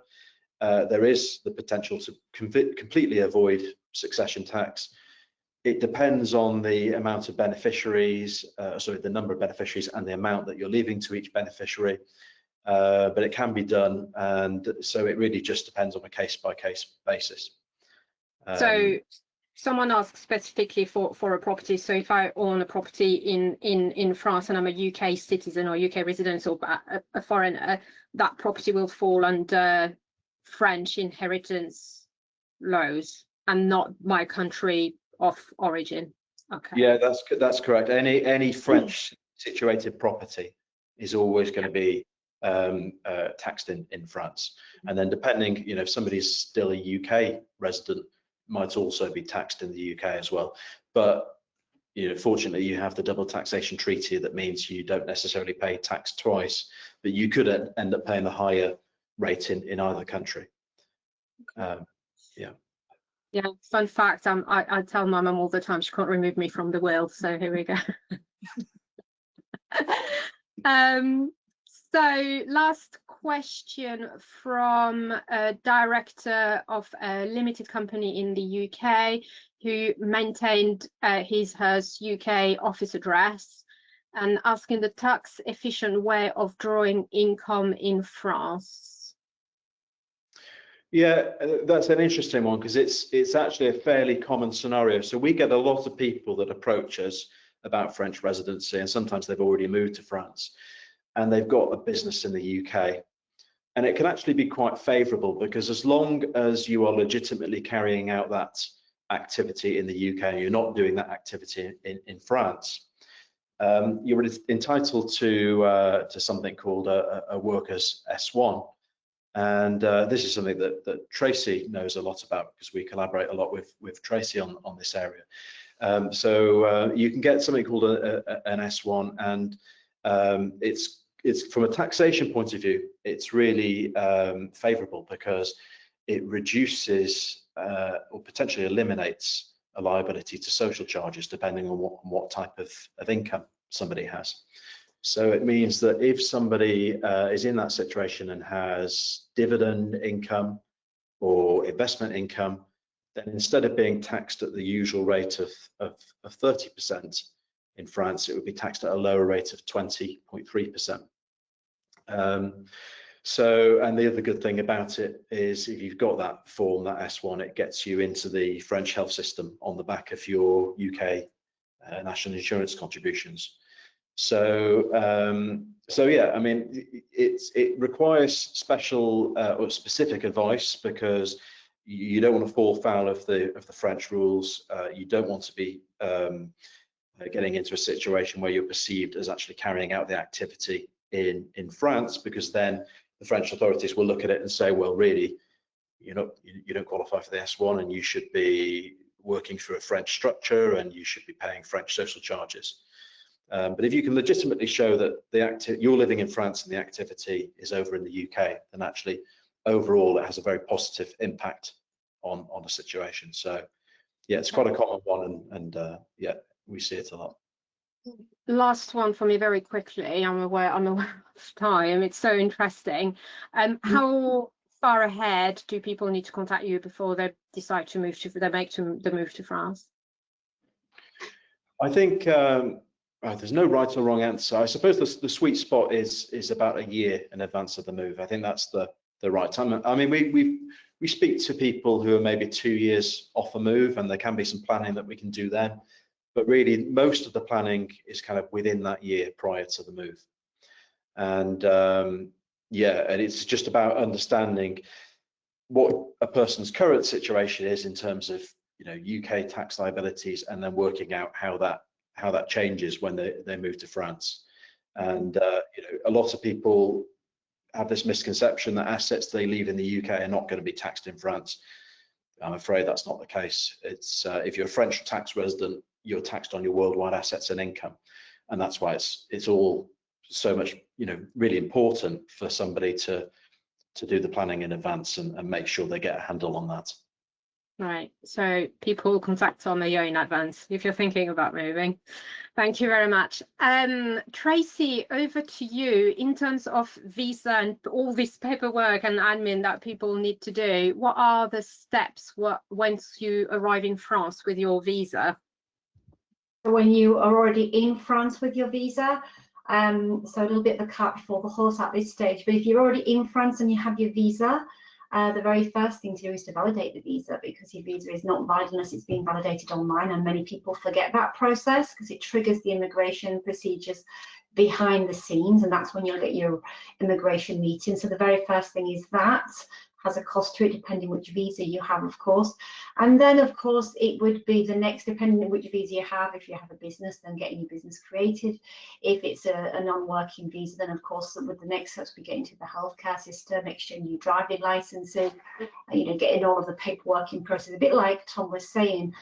there is the potential to completely avoid succession tax. It depends on the amount of beneficiaries, the number of beneficiaries and the amount that you're leaving to each beneficiary, but it can be done, and so it really just depends on a case-by-case basis. So someone asked specifically for a property. So if I own a property in France and I'm a UK citizen or UK resident or a foreigner, that property will fall under French inheritance laws and not my country of origin. Okay. Yeah, that's correct. Any French situated property is always going to be taxed in France, and then depending, if somebody's still a UK resident, might also be taxed in the UK as well. But fortunately, you have the double taxation treaty that means you don't necessarily pay tax twice, but you could end up paying a higher rate in either country. Yeah, fun fact, I tell my mum all the time she can't remove me from the will, so here we go. So last question from a director of a limited company in the UK who maintained her UK office address, and asking the tax efficient way of drawing income in France. Yeah, that's an interesting one, because it's actually a fairly common scenario. So we get a lot of people that approach us about French residency, and sometimes they've already moved to France and they've got a business in the UK. And it can actually be quite favourable, because as long as you are legitimately carrying out that activity in the UK, you're not doing that activity in France, you're entitled to something called a worker's S1. And this is something that Tracy knows a lot about, because we collaborate a lot with Tracy on this area. So you can get something called an S1, and it's from a taxation point of view, it's really favourable, because it reduces or potentially eliminates a liability to social charges depending on what type of income somebody has. So it means that if somebody is in that situation and has dividend income or investment income, then instead of being taxed at the usual rate of 30% in France, it would be taxed at a lower rate of 20.3%. And the other good thing about it is, if you've got that form, that S1, it gets you into the French health system on the back of your UK national insurance contributions. So yeah, I mean, it requires special or specific advice, because you don't want to fall foul of the French rules. You don't want to be getting into a situation where you're perceived as actually carrying out the activity in France, because then the French authorities will look at it and say, well, really, you don't qualify for the S1, and you should be working through a French structure, and you should be paying French social charges. But if you can legitimately show that you're living in France and the activity is over in the UK, then actually overall it has a very positive impact on the situation. So yeah, it's quite a common one, and yeah, we see it a lot. Last one for me, very quickly. I'm aware of time. It's so interesting. How far ahead do people need to contact you before they decide to move the move to France? I think there's no right or wrong answer. I suppose the sweet spot is about a year in advance of the move. I think that's the right time. I mean, we speak to people who are maybe 2 years off a move, and there can be some planning that we can do then. But really, most of the planning is kind of within that year prior to the move. And yeah, and it's just about understanding what a person's current situation is in terms of UK tax liabilities, and then working out how that changes when they move to France. And a lot of people have this misconception that assets they leave in the UK are not going to be taxed in France. I'm afraid that's not the case. It's if you're a French tax resident, you're taxed on your worldwide assets and income, and that's why it's all so much really important for somebody to to do the planning in advance and make sure they get a handle on that. Right, so people contact Tom a year in advance if you're thinking about moving. Thank you very much. Tracy, over to you. In terms of visa and all this paperwork and admin that people need to do, what are the steps once you arrive in France with your visa? When you are already in France with your visa, so a little bit of the cart before the horse at this stage, but if you're already in France and you have your visa, the very first thing to do is to validate the visa, because your visa is not valid unless it's being validated online, and many people forget that process because it triggers the immigration procedures behind the scenes, and that's when you'll get your immigration meeting. So the very first thing is that has a cost to it, depending which visa you have, of course. And then, of course, it would be the next, depending on which visa you have. If you have a business, then getting your business created. If it's a non-working visa, then, of course, with the next steps, we get into the healthcare system, exchanging your driving licenses, getting all of the paperwork in process. A bit like Tom was saying,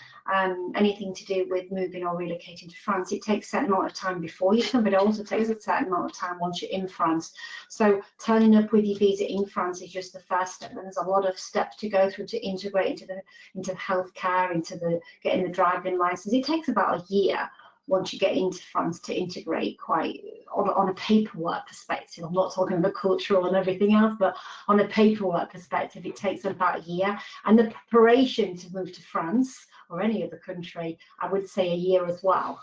anything to do with moving or relocating to France, it takes a certain amount of time before you come, but it also takes a certain amount of time once you're in France. So turning up with your visa in France is just the first step. And there's a lot of steps to go through to integrate into healthcare, into getting the driving license. It takes about a year once you get into France to integrate quite on a paperwork perspective. I'm not talking about cultural and everything else, but on a paperwork perspective, it takes about a year. And the preparation to move to France or any other country, I would say a year as well.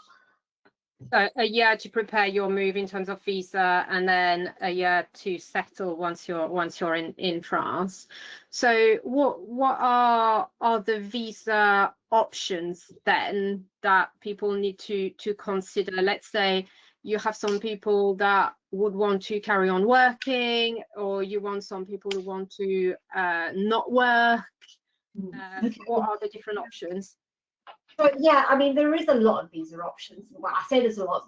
A year to prepare your move in terms of visa, and then a year to settle once you're in France. So what are the visa options then that people need to consider? Let's say you have some people that would want to carry on working, or you want some people who want to not work. What are the different options? But yeah, I mean, there is a lot of visa options. Well, I say there's a lot,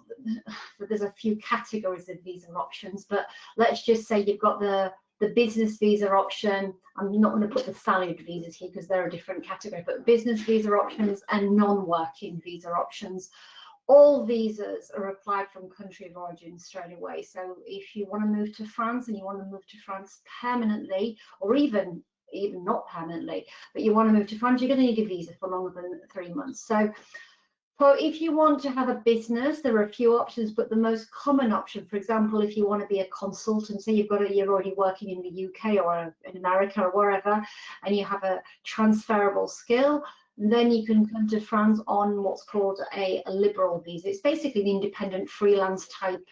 but there's a few categories of visa options. But let's just say you've got the business visa option. I'm not going to put the salaried visas here because they're a different category, but business visa options and non-working visa options. All visas are applied from country of origin straight away. So if you want to move to France and you want to move to France permanently, or even not permanently, but you want to move to France, you're going to need a visa for longer than 3 months. So if you want to have a business, there are a few options, but the most common option, for example, if you want to be a consultant, say you're already working in the UK or in America or wherever, and you have a transferable skill, then you can come to France on what's called a liberal visa. It's basically an independent freelance type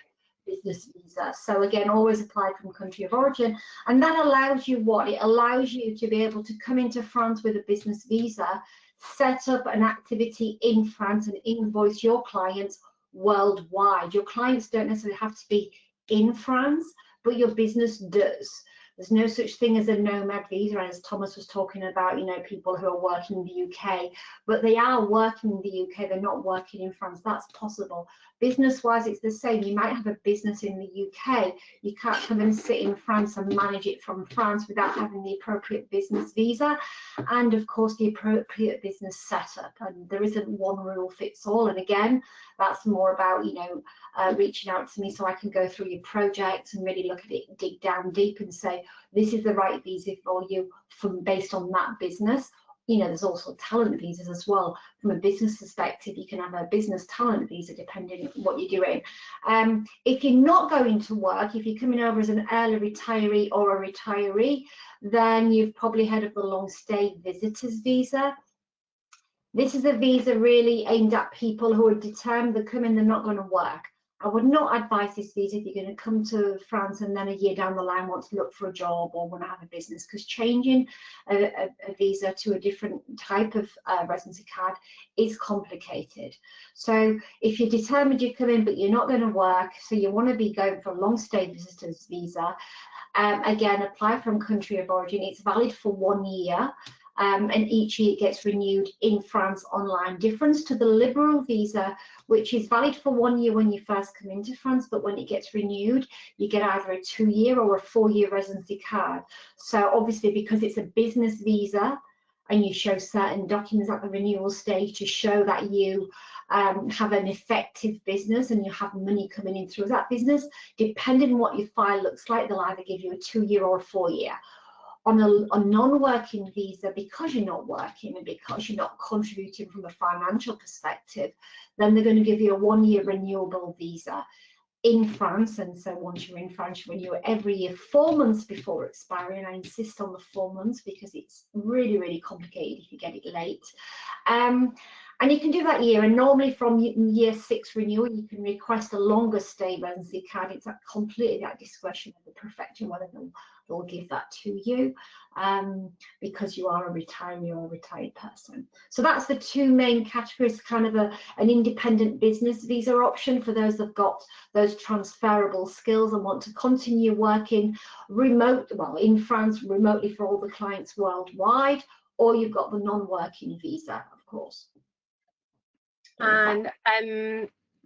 business visa. So again, always applied from country of origin, and that allows you what? It allows you to be able to come into France with a business visa, set up an activity in France and invoice your clients worldwide. Your clients don't necessarily have to be in France, but your business does. There's no such thing as a nomad visa, as Thomas was talking about, people who are working in the UK, but they are working in the UK, they're not working in France. That's possible. Business-wise, it's the same. You might have a business in the UK. You can't come and sit in France and manage it from France without having the appropriate business visa and, of course, the appropriate business setup. And there isn't one rule fits all. And again, that's more about, reaching out to me so I can go through your project and really look at it, dig down deep and say, this is the right visa for you based on that business. There's also talent visas as well. From a business perspective, you can have a business talent visa depending on what you're doing. If you're not going to work, if you're coming over as an early retiree or a retiree, then you've probably heard of the long stay visitors visa. This is a visa really aimed at people who are determined to come in, they're not going to work. I would not advise this visa if you're going to come to France and then a year down the line want to look for a job or want to have a business, because changing a visa to a different type of residency card is complicated. So if you're determined you come in but you're not going to work, so you want to be going for a long stay visitors visa, again, apply from country of origin. It's valid for 1 year. And each year it gets renewed in France online. Difference to the liberal visa, which is valid for 1 year when you first come into France, but when it gets renewed, you get either a 2-year or a 4-year residency card. So obviously, because it's a business visa and you show certain documents at the renewal stage to show that you have an effective business and you have money coming in through that business, depending on what your file looks like, they'll either give you a 2-year or a 4-year. On a non-working visa, because you're not working and because you're not contributing from a financial perspective, then they're going to give you a 1-year renewable visa in France. And so once you're in France, you renew it every year, 4 months before expiry. And I insist on the 4 months because it's really, really complicated if you get it late. And you can do that year, and normally from year 6 renewal, you can request a longer stay residency card. It's completely at discretion of the prefecture whether they'll give that to you, because you are a retiree or a retired person. So that's the 2 main categories, kind of an independent business visa option for those that've got those transferable skills and want to continue working in France remotely for all the clients worldwide, or you've got the non-working visa, of course. And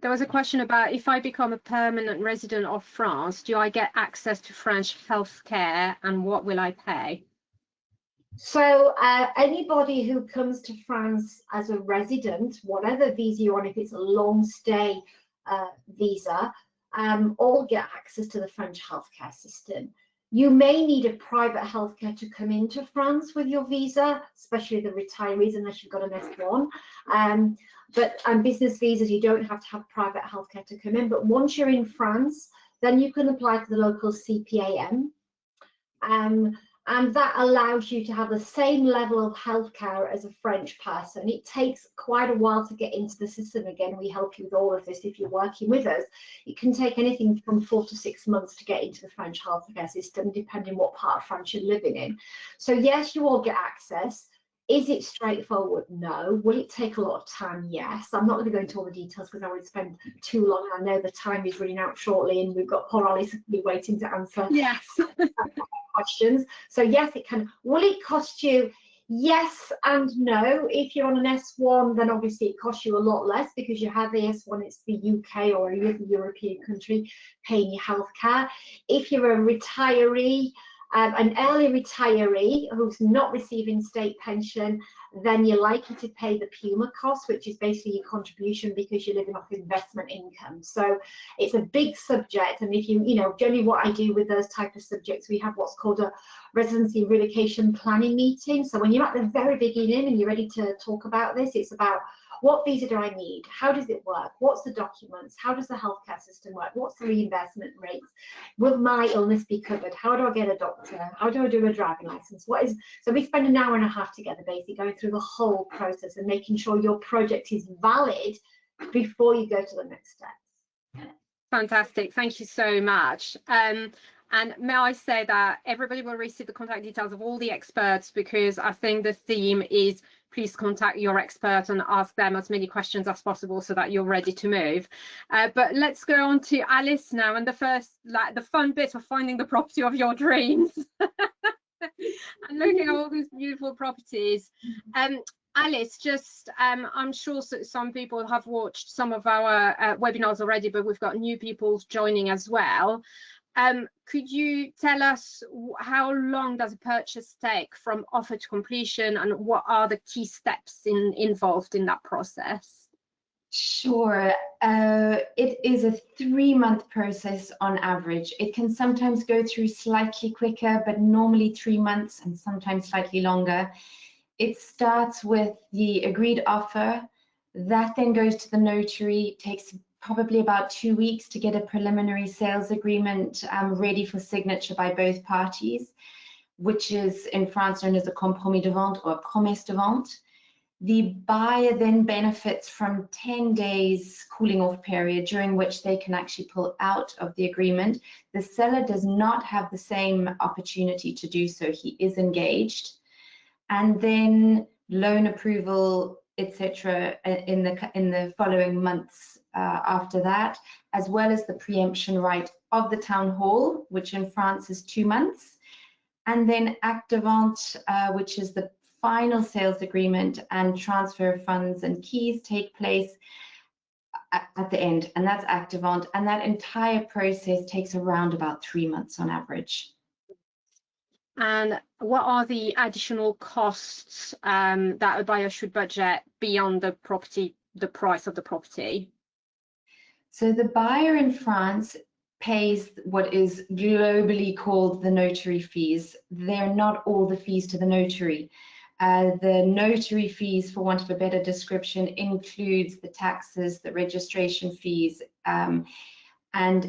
there was a question about, if I become a permanent resident of France, do I get access to French healthcare, and what will I pay? So anybody who comes to France as a resident, whatever visa you're on, if it's a long stay visa, all get access to the French healthcare system. You may need a private healthcare to come into France with your visa, especially the retirees, unless you've got an S1. But business visas, you don't have to have private healthcare to come in. But once you're in France, then you can apply to the local CPAM. And that allows you to have the same level of healthcare as a French person. It takes quite a while to get into the system. Again, we help you with all of this if you're working with us. It can take anything from 4 to 6 months to get into the French healthcare system, depending what part of France you're living in. So yes, you all get access. Is it straightforward? No. Will it take a lot of time? Yes. I'm not going to go into all the details because I would spend too long. I know the time is running out shortly, and we've got poor Alice waiting to answer. Yes. Questions. So yes, it can. Will it cost you? Yes and no. If you're on an S1, then obviously it costs you a lot less because you have the S1, it's the UK or any other European country paying your healthcare. If you're a retiree, an early retiree who's not receiving state pension, then you're likely to pay the PUMA cost, which is basically your contribution because you're living off investment income. So it's a big subject. And if generally what I do with those type of subjects, we have what's called a residency relocation planning meeting. So when you're at the very beginning and you're ready to talk about this, it's about, what visa do I need? How does it work? What's the documents? How does the healthcare system work? What's the reimbursement rates? Will my illness be covered? How do I get a doctor? How do I do a driving license? So we spend an hour and a half together basically going through the whole process and making sure your project is valid before you go to the next step. Fantastic. Thank you so much. And may I say that everybody will receive the contact details of all the experts, because I think the theme is, please contact your expert and ask them as many questions as possible so that you're ready to move. But let's go on to Alice now, and the fun bit of finding the property of your dreams and looking at all these beautiful properties. Alice, I'm sure some people have watched some of our webinars already, but we've got new people joining as well. Could you tell us how long does a purchase take from offer to completion, and what are the key steps involved in that process? Sure. It is a 3-month process on average. It can sometimes go through slightly quicker, but normally 3 months and sometimes slightly longer. It starts with the agreed offer. That then goes to the notary. It takes probably about 2 weeks to get a preliminary sales agreement ready for signature by both parties, which is in France known as a compromis de vente or a promesse de vente. The buyer then benefits from 10 days cooling off period during which they can actually pull out of the agreement. The seller does not have the same opportunity to do so. He is engaged. And then loan approval, etc., in the following months after that, as well as the preemption right of the town hall, which in France is 2 months, and then acte de vente, which is the final sales agreement, and transfer of funds and keys take place at the end, and that's acte de vente, and that entire process takes around about 3 months on average. And what are the additional costs that a buyer should budget beyond the property the price of the property? So the buyer in France pays what is globally called the notary fees. They're not all the fees to the notary. The notary fees, for want of a better description, includes the taxes, the registration fees, and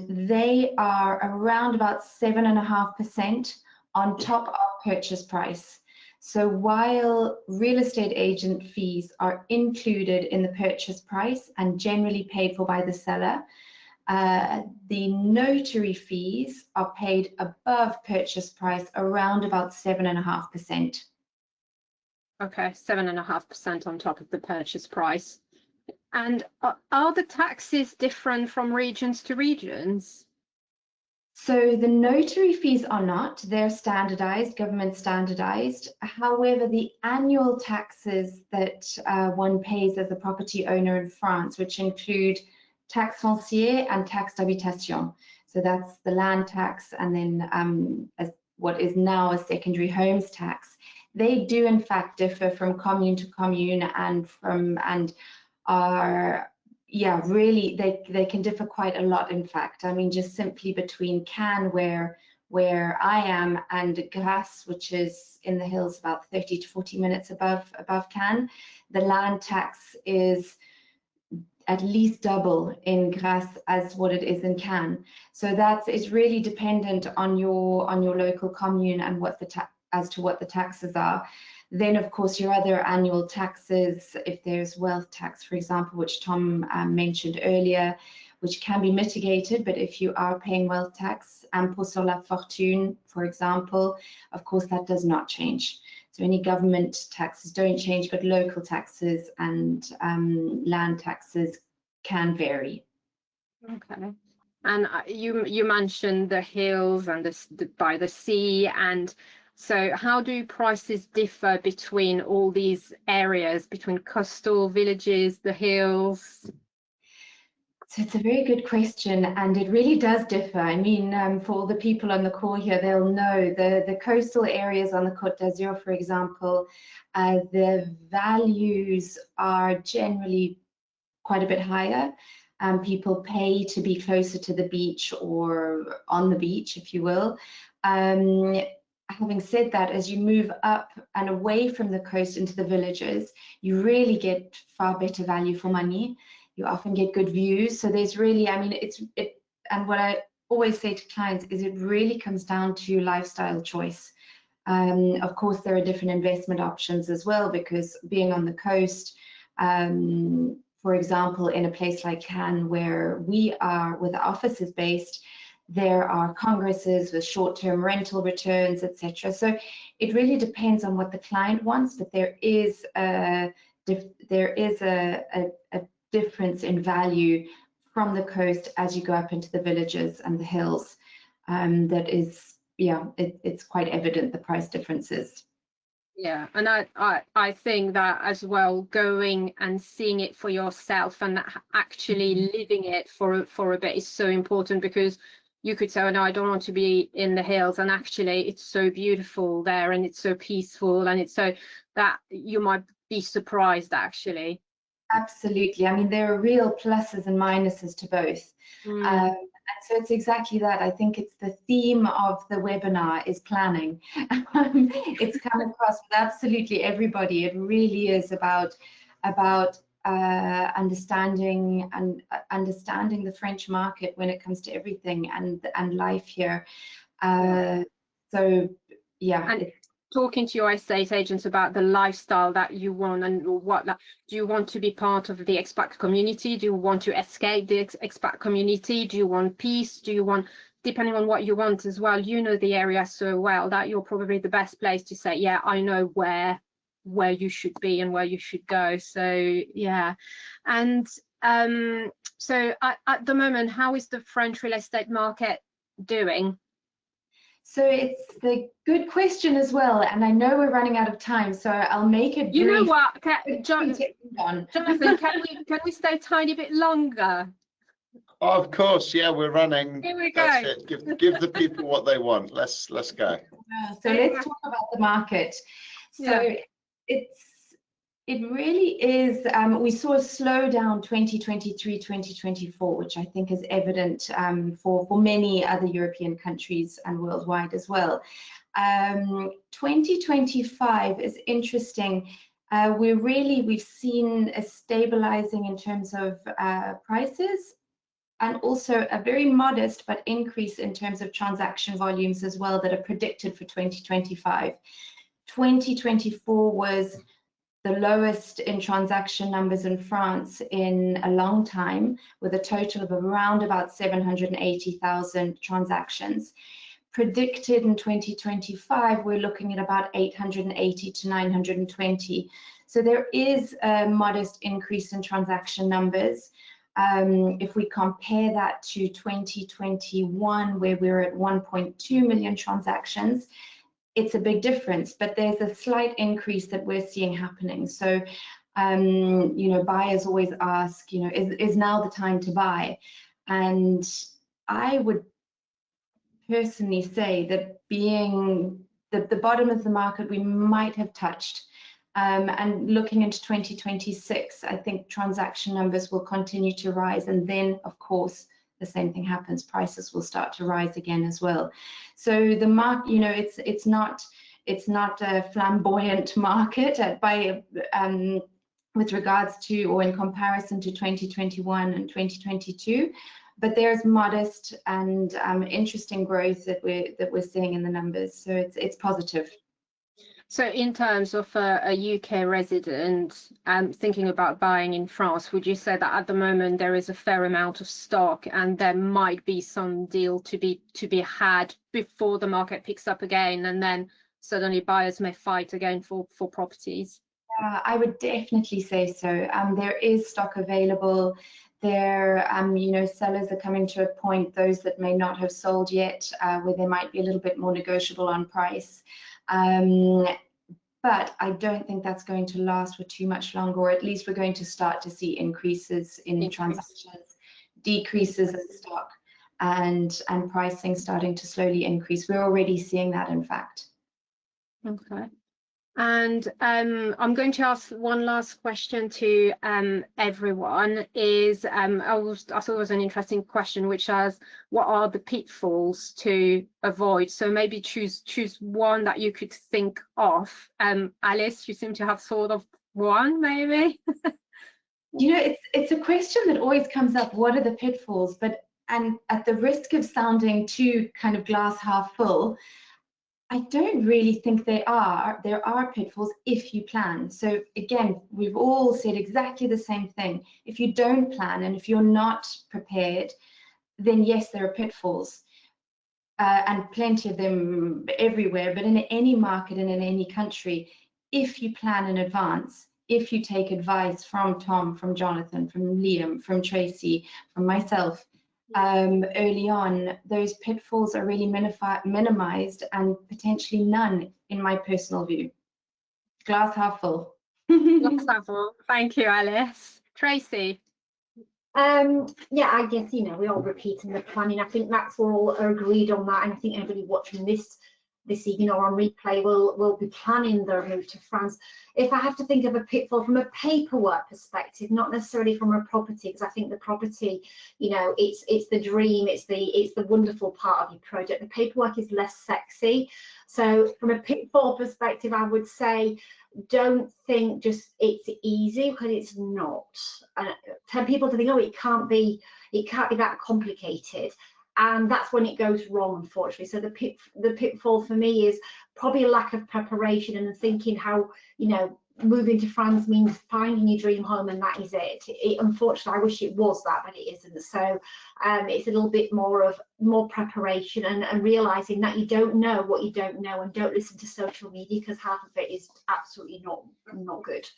they are around about 7.5% on top of purchase price. So while real estate agent fees are included in the purchase price and generally paid for by the seller, the notary fees are paid above purchase price around about 7.5%. Okay, 7.5% on top of the purchase price. And are the taxes different from regions to regions? So the notary fees are not, they're standardized, government standardized. However, the annual taxes that one pays as a property owner in France, which include taxe foncière and taxe d'habitation. So that's the land tax and then as what is now a secondary homes tax. They do in fact differ from commune to commune and are, yeah, really they can differ quite a lot in fact. I mean, just simply between Cannes where I am and Grasse, which is in the hills about 30 to 40 minutes above Cannes, the land tax is at least double in Grasse as what it is in Cannes. So it's really dependent on your local commune and as to what the taxes are. Then, of course, your other annual taxes, if there's wealth tax, for example, which Tom mentioned earlier, which can be mitigated, but if you are paying wealth tax, impôt sur la fortune, for example, of course, that does not change. So any government taxes don't change, but local taxes and land taxes can vary. Okay. And you mentioned the hills and by the sea, and so how do prices differ between all these areas, between coastal villages, the hills? So it's a very good question, and it really does differ. I mean, for all the people on the call here, they'll know the coastal areas on the Côte d'Azur, for example, the values are generally quite a bit higher. People pay to be closer to the beach or on the beach, if you will. Having said that, as you move up and away from the coast into the villages, you really get far better value for money. You often get good views. So there's really, I mean, and what I always say to clients is it really comes down to lifestyle choice. Of course, there are different investment options as well, because being on the coast, for example, in a place like Cannes, where the office is based, there are congresses with short-term rental returns, etc. So it really depends on what the client wants, but there is a difference in value from the coast as you go up into the villages and the hills. That is, yeah, it's quite evident, the price differences. Yeah, and I think that as well, going and seeing it for yourself and actually living it for a bit is so important, because you could say, oh no, I don't want to be in the hills, and actually it's so beautiful there and it's so peaceful, and it's so that you might be surprised actually. Absolutely. I mean, there are real pluses and minuses to both. And so it's exactly that. I think it's the theme of the webinar is planning. It's come across with absolutely everybody. It really is about understanding the French market when it comes to everything and life here. So yeah. And talking to your estate agents about the lifestyle that you want, and do you want to be part of the expat community? Do you want to escape the expat community? Do you want peace? Do you want, depending on what you want as well, you know the area so well that you're probably the best place to say, yeah, I know where you should be and where you should go. So yeah. And so at the moment, how is the French real estate market doing? So it's the good question as well, and I know we're running out of time, so I'll make it brief. You know what, Jonathan, can we stay a tiny bit longer? Of course, yeah, we're running. Here we go. That's it. Give the people what they want. Let's go. So let's talk about the market. So It really is. We saw a slowdown 2023, 2024, which I think is evident for many other European countries and worldwide as well. 2025 is interesting. We've seen a stabilizing in terms of prices, and also a very modest but increase in terms of transaction volumes as well that are predicted for 2025. 2024 was the lowest in transaction numbers in France in a long time, with a total of around about 780,000 transactions. Predicted in 2025, we're looking at about 880 to 920. So there is a modest increase in transaction numbers. If we compare that to 2021, where we're at 1.2 million transactions, it's a big difference, but there's a slight increase that we're seeing happening. So, you know, buyers always ask, you know, is now the time to buy? And I would personally say that being the bottom of the market, we might have touched. And looking into 2026, I think transaction numbers will continue to rise, and then, of course, the same thing happens. Prices will start to rise again as well. So the market, you know, it's not a flamboyant market with regards to, or in comparison to 2021 and 2022, but there's modest and interesting growth that we're seeing in the numbers. So it's positive. So in terms of a UK resident thinking about buying in France, would you say that at the moment there is a fair amount of stock and there might be some deal to be had before the market picks up again, and then suddenly buyers may fight again for properties? I would definitely say so. There is stock available. There, you know, sellers are coming to a point, those that may not have sold yet, where they might be a little bit more negotiable on price. But I don't think that's going to last for too much longer, or at least we're going to start to see increases in transactions, decreases in stock, and pricing starting to slowly increase. We're already seeing that, in fact. Okay. And I'm going to ask one last question to everyone. I thought it was an interesting question, which is, what are the pitfalls to avoid? So maybe choose one that you could think of. Alice, you seem to have thought of one, maybe. You know, it's a question that always comes up. What are the pitfalls? And at the risk of sounding too kind of glass half full, I don't really think there are pitfalls if you plan. So again, we've all said exactly the same thing. If you don't plan and if you're not prepared, then yes, there are pitfalls, and plenty of them everywhere. But in any market and in any country, if you plan in advance, if you take advice from Tom, from Jonathan, from Liam, from Tracy, from myself, early on, those pitfalls are really minimized and potentially none, in my personal view. Glass half full. Glass half full. Thank you, Alice. Tracy. Yeah, I guess, you know, we're all repeating the planning. I think that's all agreed on that, and I think everybody watching this evening or on replay will be planning their move to France. If I have to think of a pitfall from a paperwork perspective, not necessarily from a property, because I think the property, you know, it's the dream, it's the wonderful part of your project. The paperwork is less sexy. So from a pitfall perspective, I would say, don't think just it's easy, because it's not. Tell people to think, oh, it can't be that complicated. And that's when it goes wrong, unfortunately. So the pitfall for me is probably a lack of preparation and thinking how, you know, moving to France means finding your dream home and that is it. Unfortunately, I wish it was that, but it isn't. So it's a little bit more preparation and realizing that you don't know what you don't know, and don't listen to social media, because half of it is absolutely not good.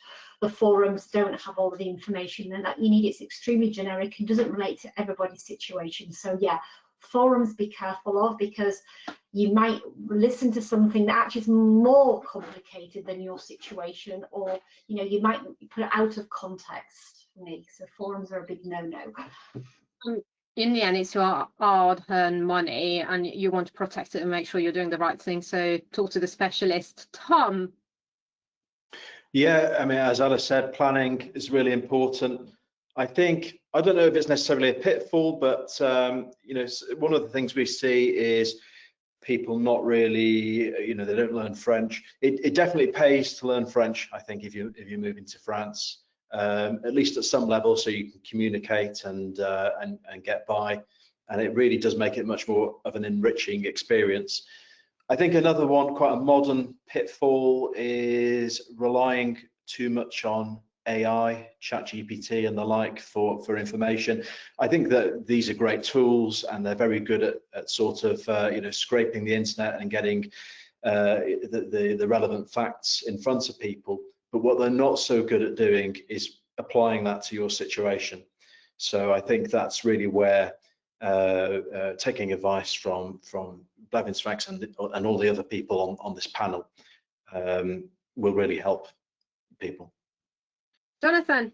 The forums don't have all of the information, and that you need, it's extremely generic and doesn't relate to everybody's situation. So yeah, forums be careful of, because you might listen to something that actually is more complicated than your situation, or you know, you might put it out of context for me. So forums are a big no-no. In the end, it's your hard-earned money and you want to protect it and make sure you're doing the right thing, so talk to the specialist. Tom. Yeah, I mean, as Alice said, planning is really important. I think, I don't know if it's necessarily a pitfall, but you know, one of the things we see is people not really, you know, they don't learn French. It definitely pays to learn French, I think, if you move into France, at least at some level, so you can communicate and get by. And it really does make it much more of an enriching experience. I think another one, quite a modern pitfall, is relying too much on AI, ChatGPT and the like for information. I think that these are great tools and they're very good at sort of you know, scraping the internet and getting the relevant facts in front of people. But what they're not so good at doing is applying that to your situation. So I think that's really where taking advice from Blevins Franks and all the other people on this panel will really help people. Jonathan.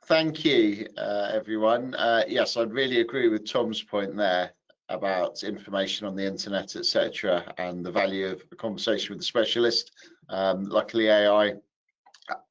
Thank you, everyone. Yes, I'd really agree with Tom's point there about information on the internet, etc., and the value of a conversation with a specialist. Luckily, AI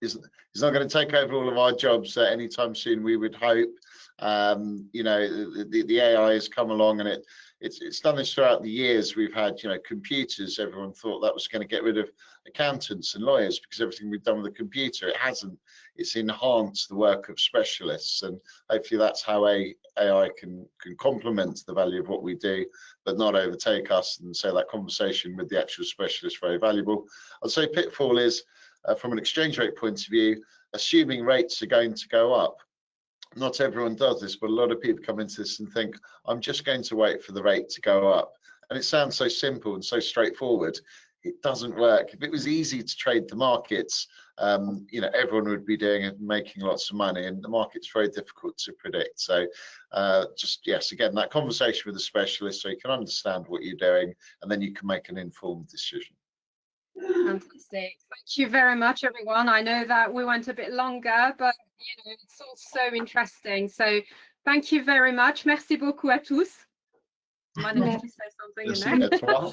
is not going to take over all of our jobs anytime soon, we would hope. You know, the AI has come along, and it's done this throughout the years. We've had, you know, computers. Everyone thought that was going to get rid of accountants and lawyers because everything we've done with a computer. It hasn't. It's enhanced the work of specialists, and hopefully that's how AI can complement the value of what we do, but not overtake us. And so that conversation with the actual specialist is very valuable. I'd say pitfall is, from an exchange rate point of view, assuming rates are going to go up. Not everyone does this, but a lot of people come into this and think, I'm just going to wait for the rate to go up. And it sounds so simple and so straightforward. It doesn't work. If it was easy to trade the markets, you know, everyone would be doing it and making lots of money, and the market's very difficult to predict. So just, yes, again, that conversation with a specialist so you can understand what you're doing, and then you can make an informed decision. Fantastic. Thank you very much, everyone. I know that we went a bit longer, but you know, it's all so interesting. So thank you very much. Merci beaucoup à tous. Managed to say something in there.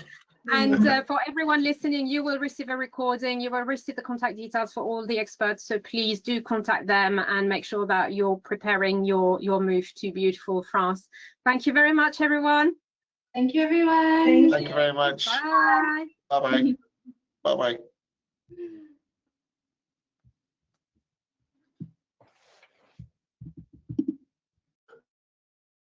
And for everyone listening, you will receive a recording. You will receive the contact details for all the experts. So please do contact them and make sure that you're preparing your move to beautiful France. Thank you very much, everyone. Thank you, everyone. Thank you very much. Bye. Bye-bye. Bye-bye.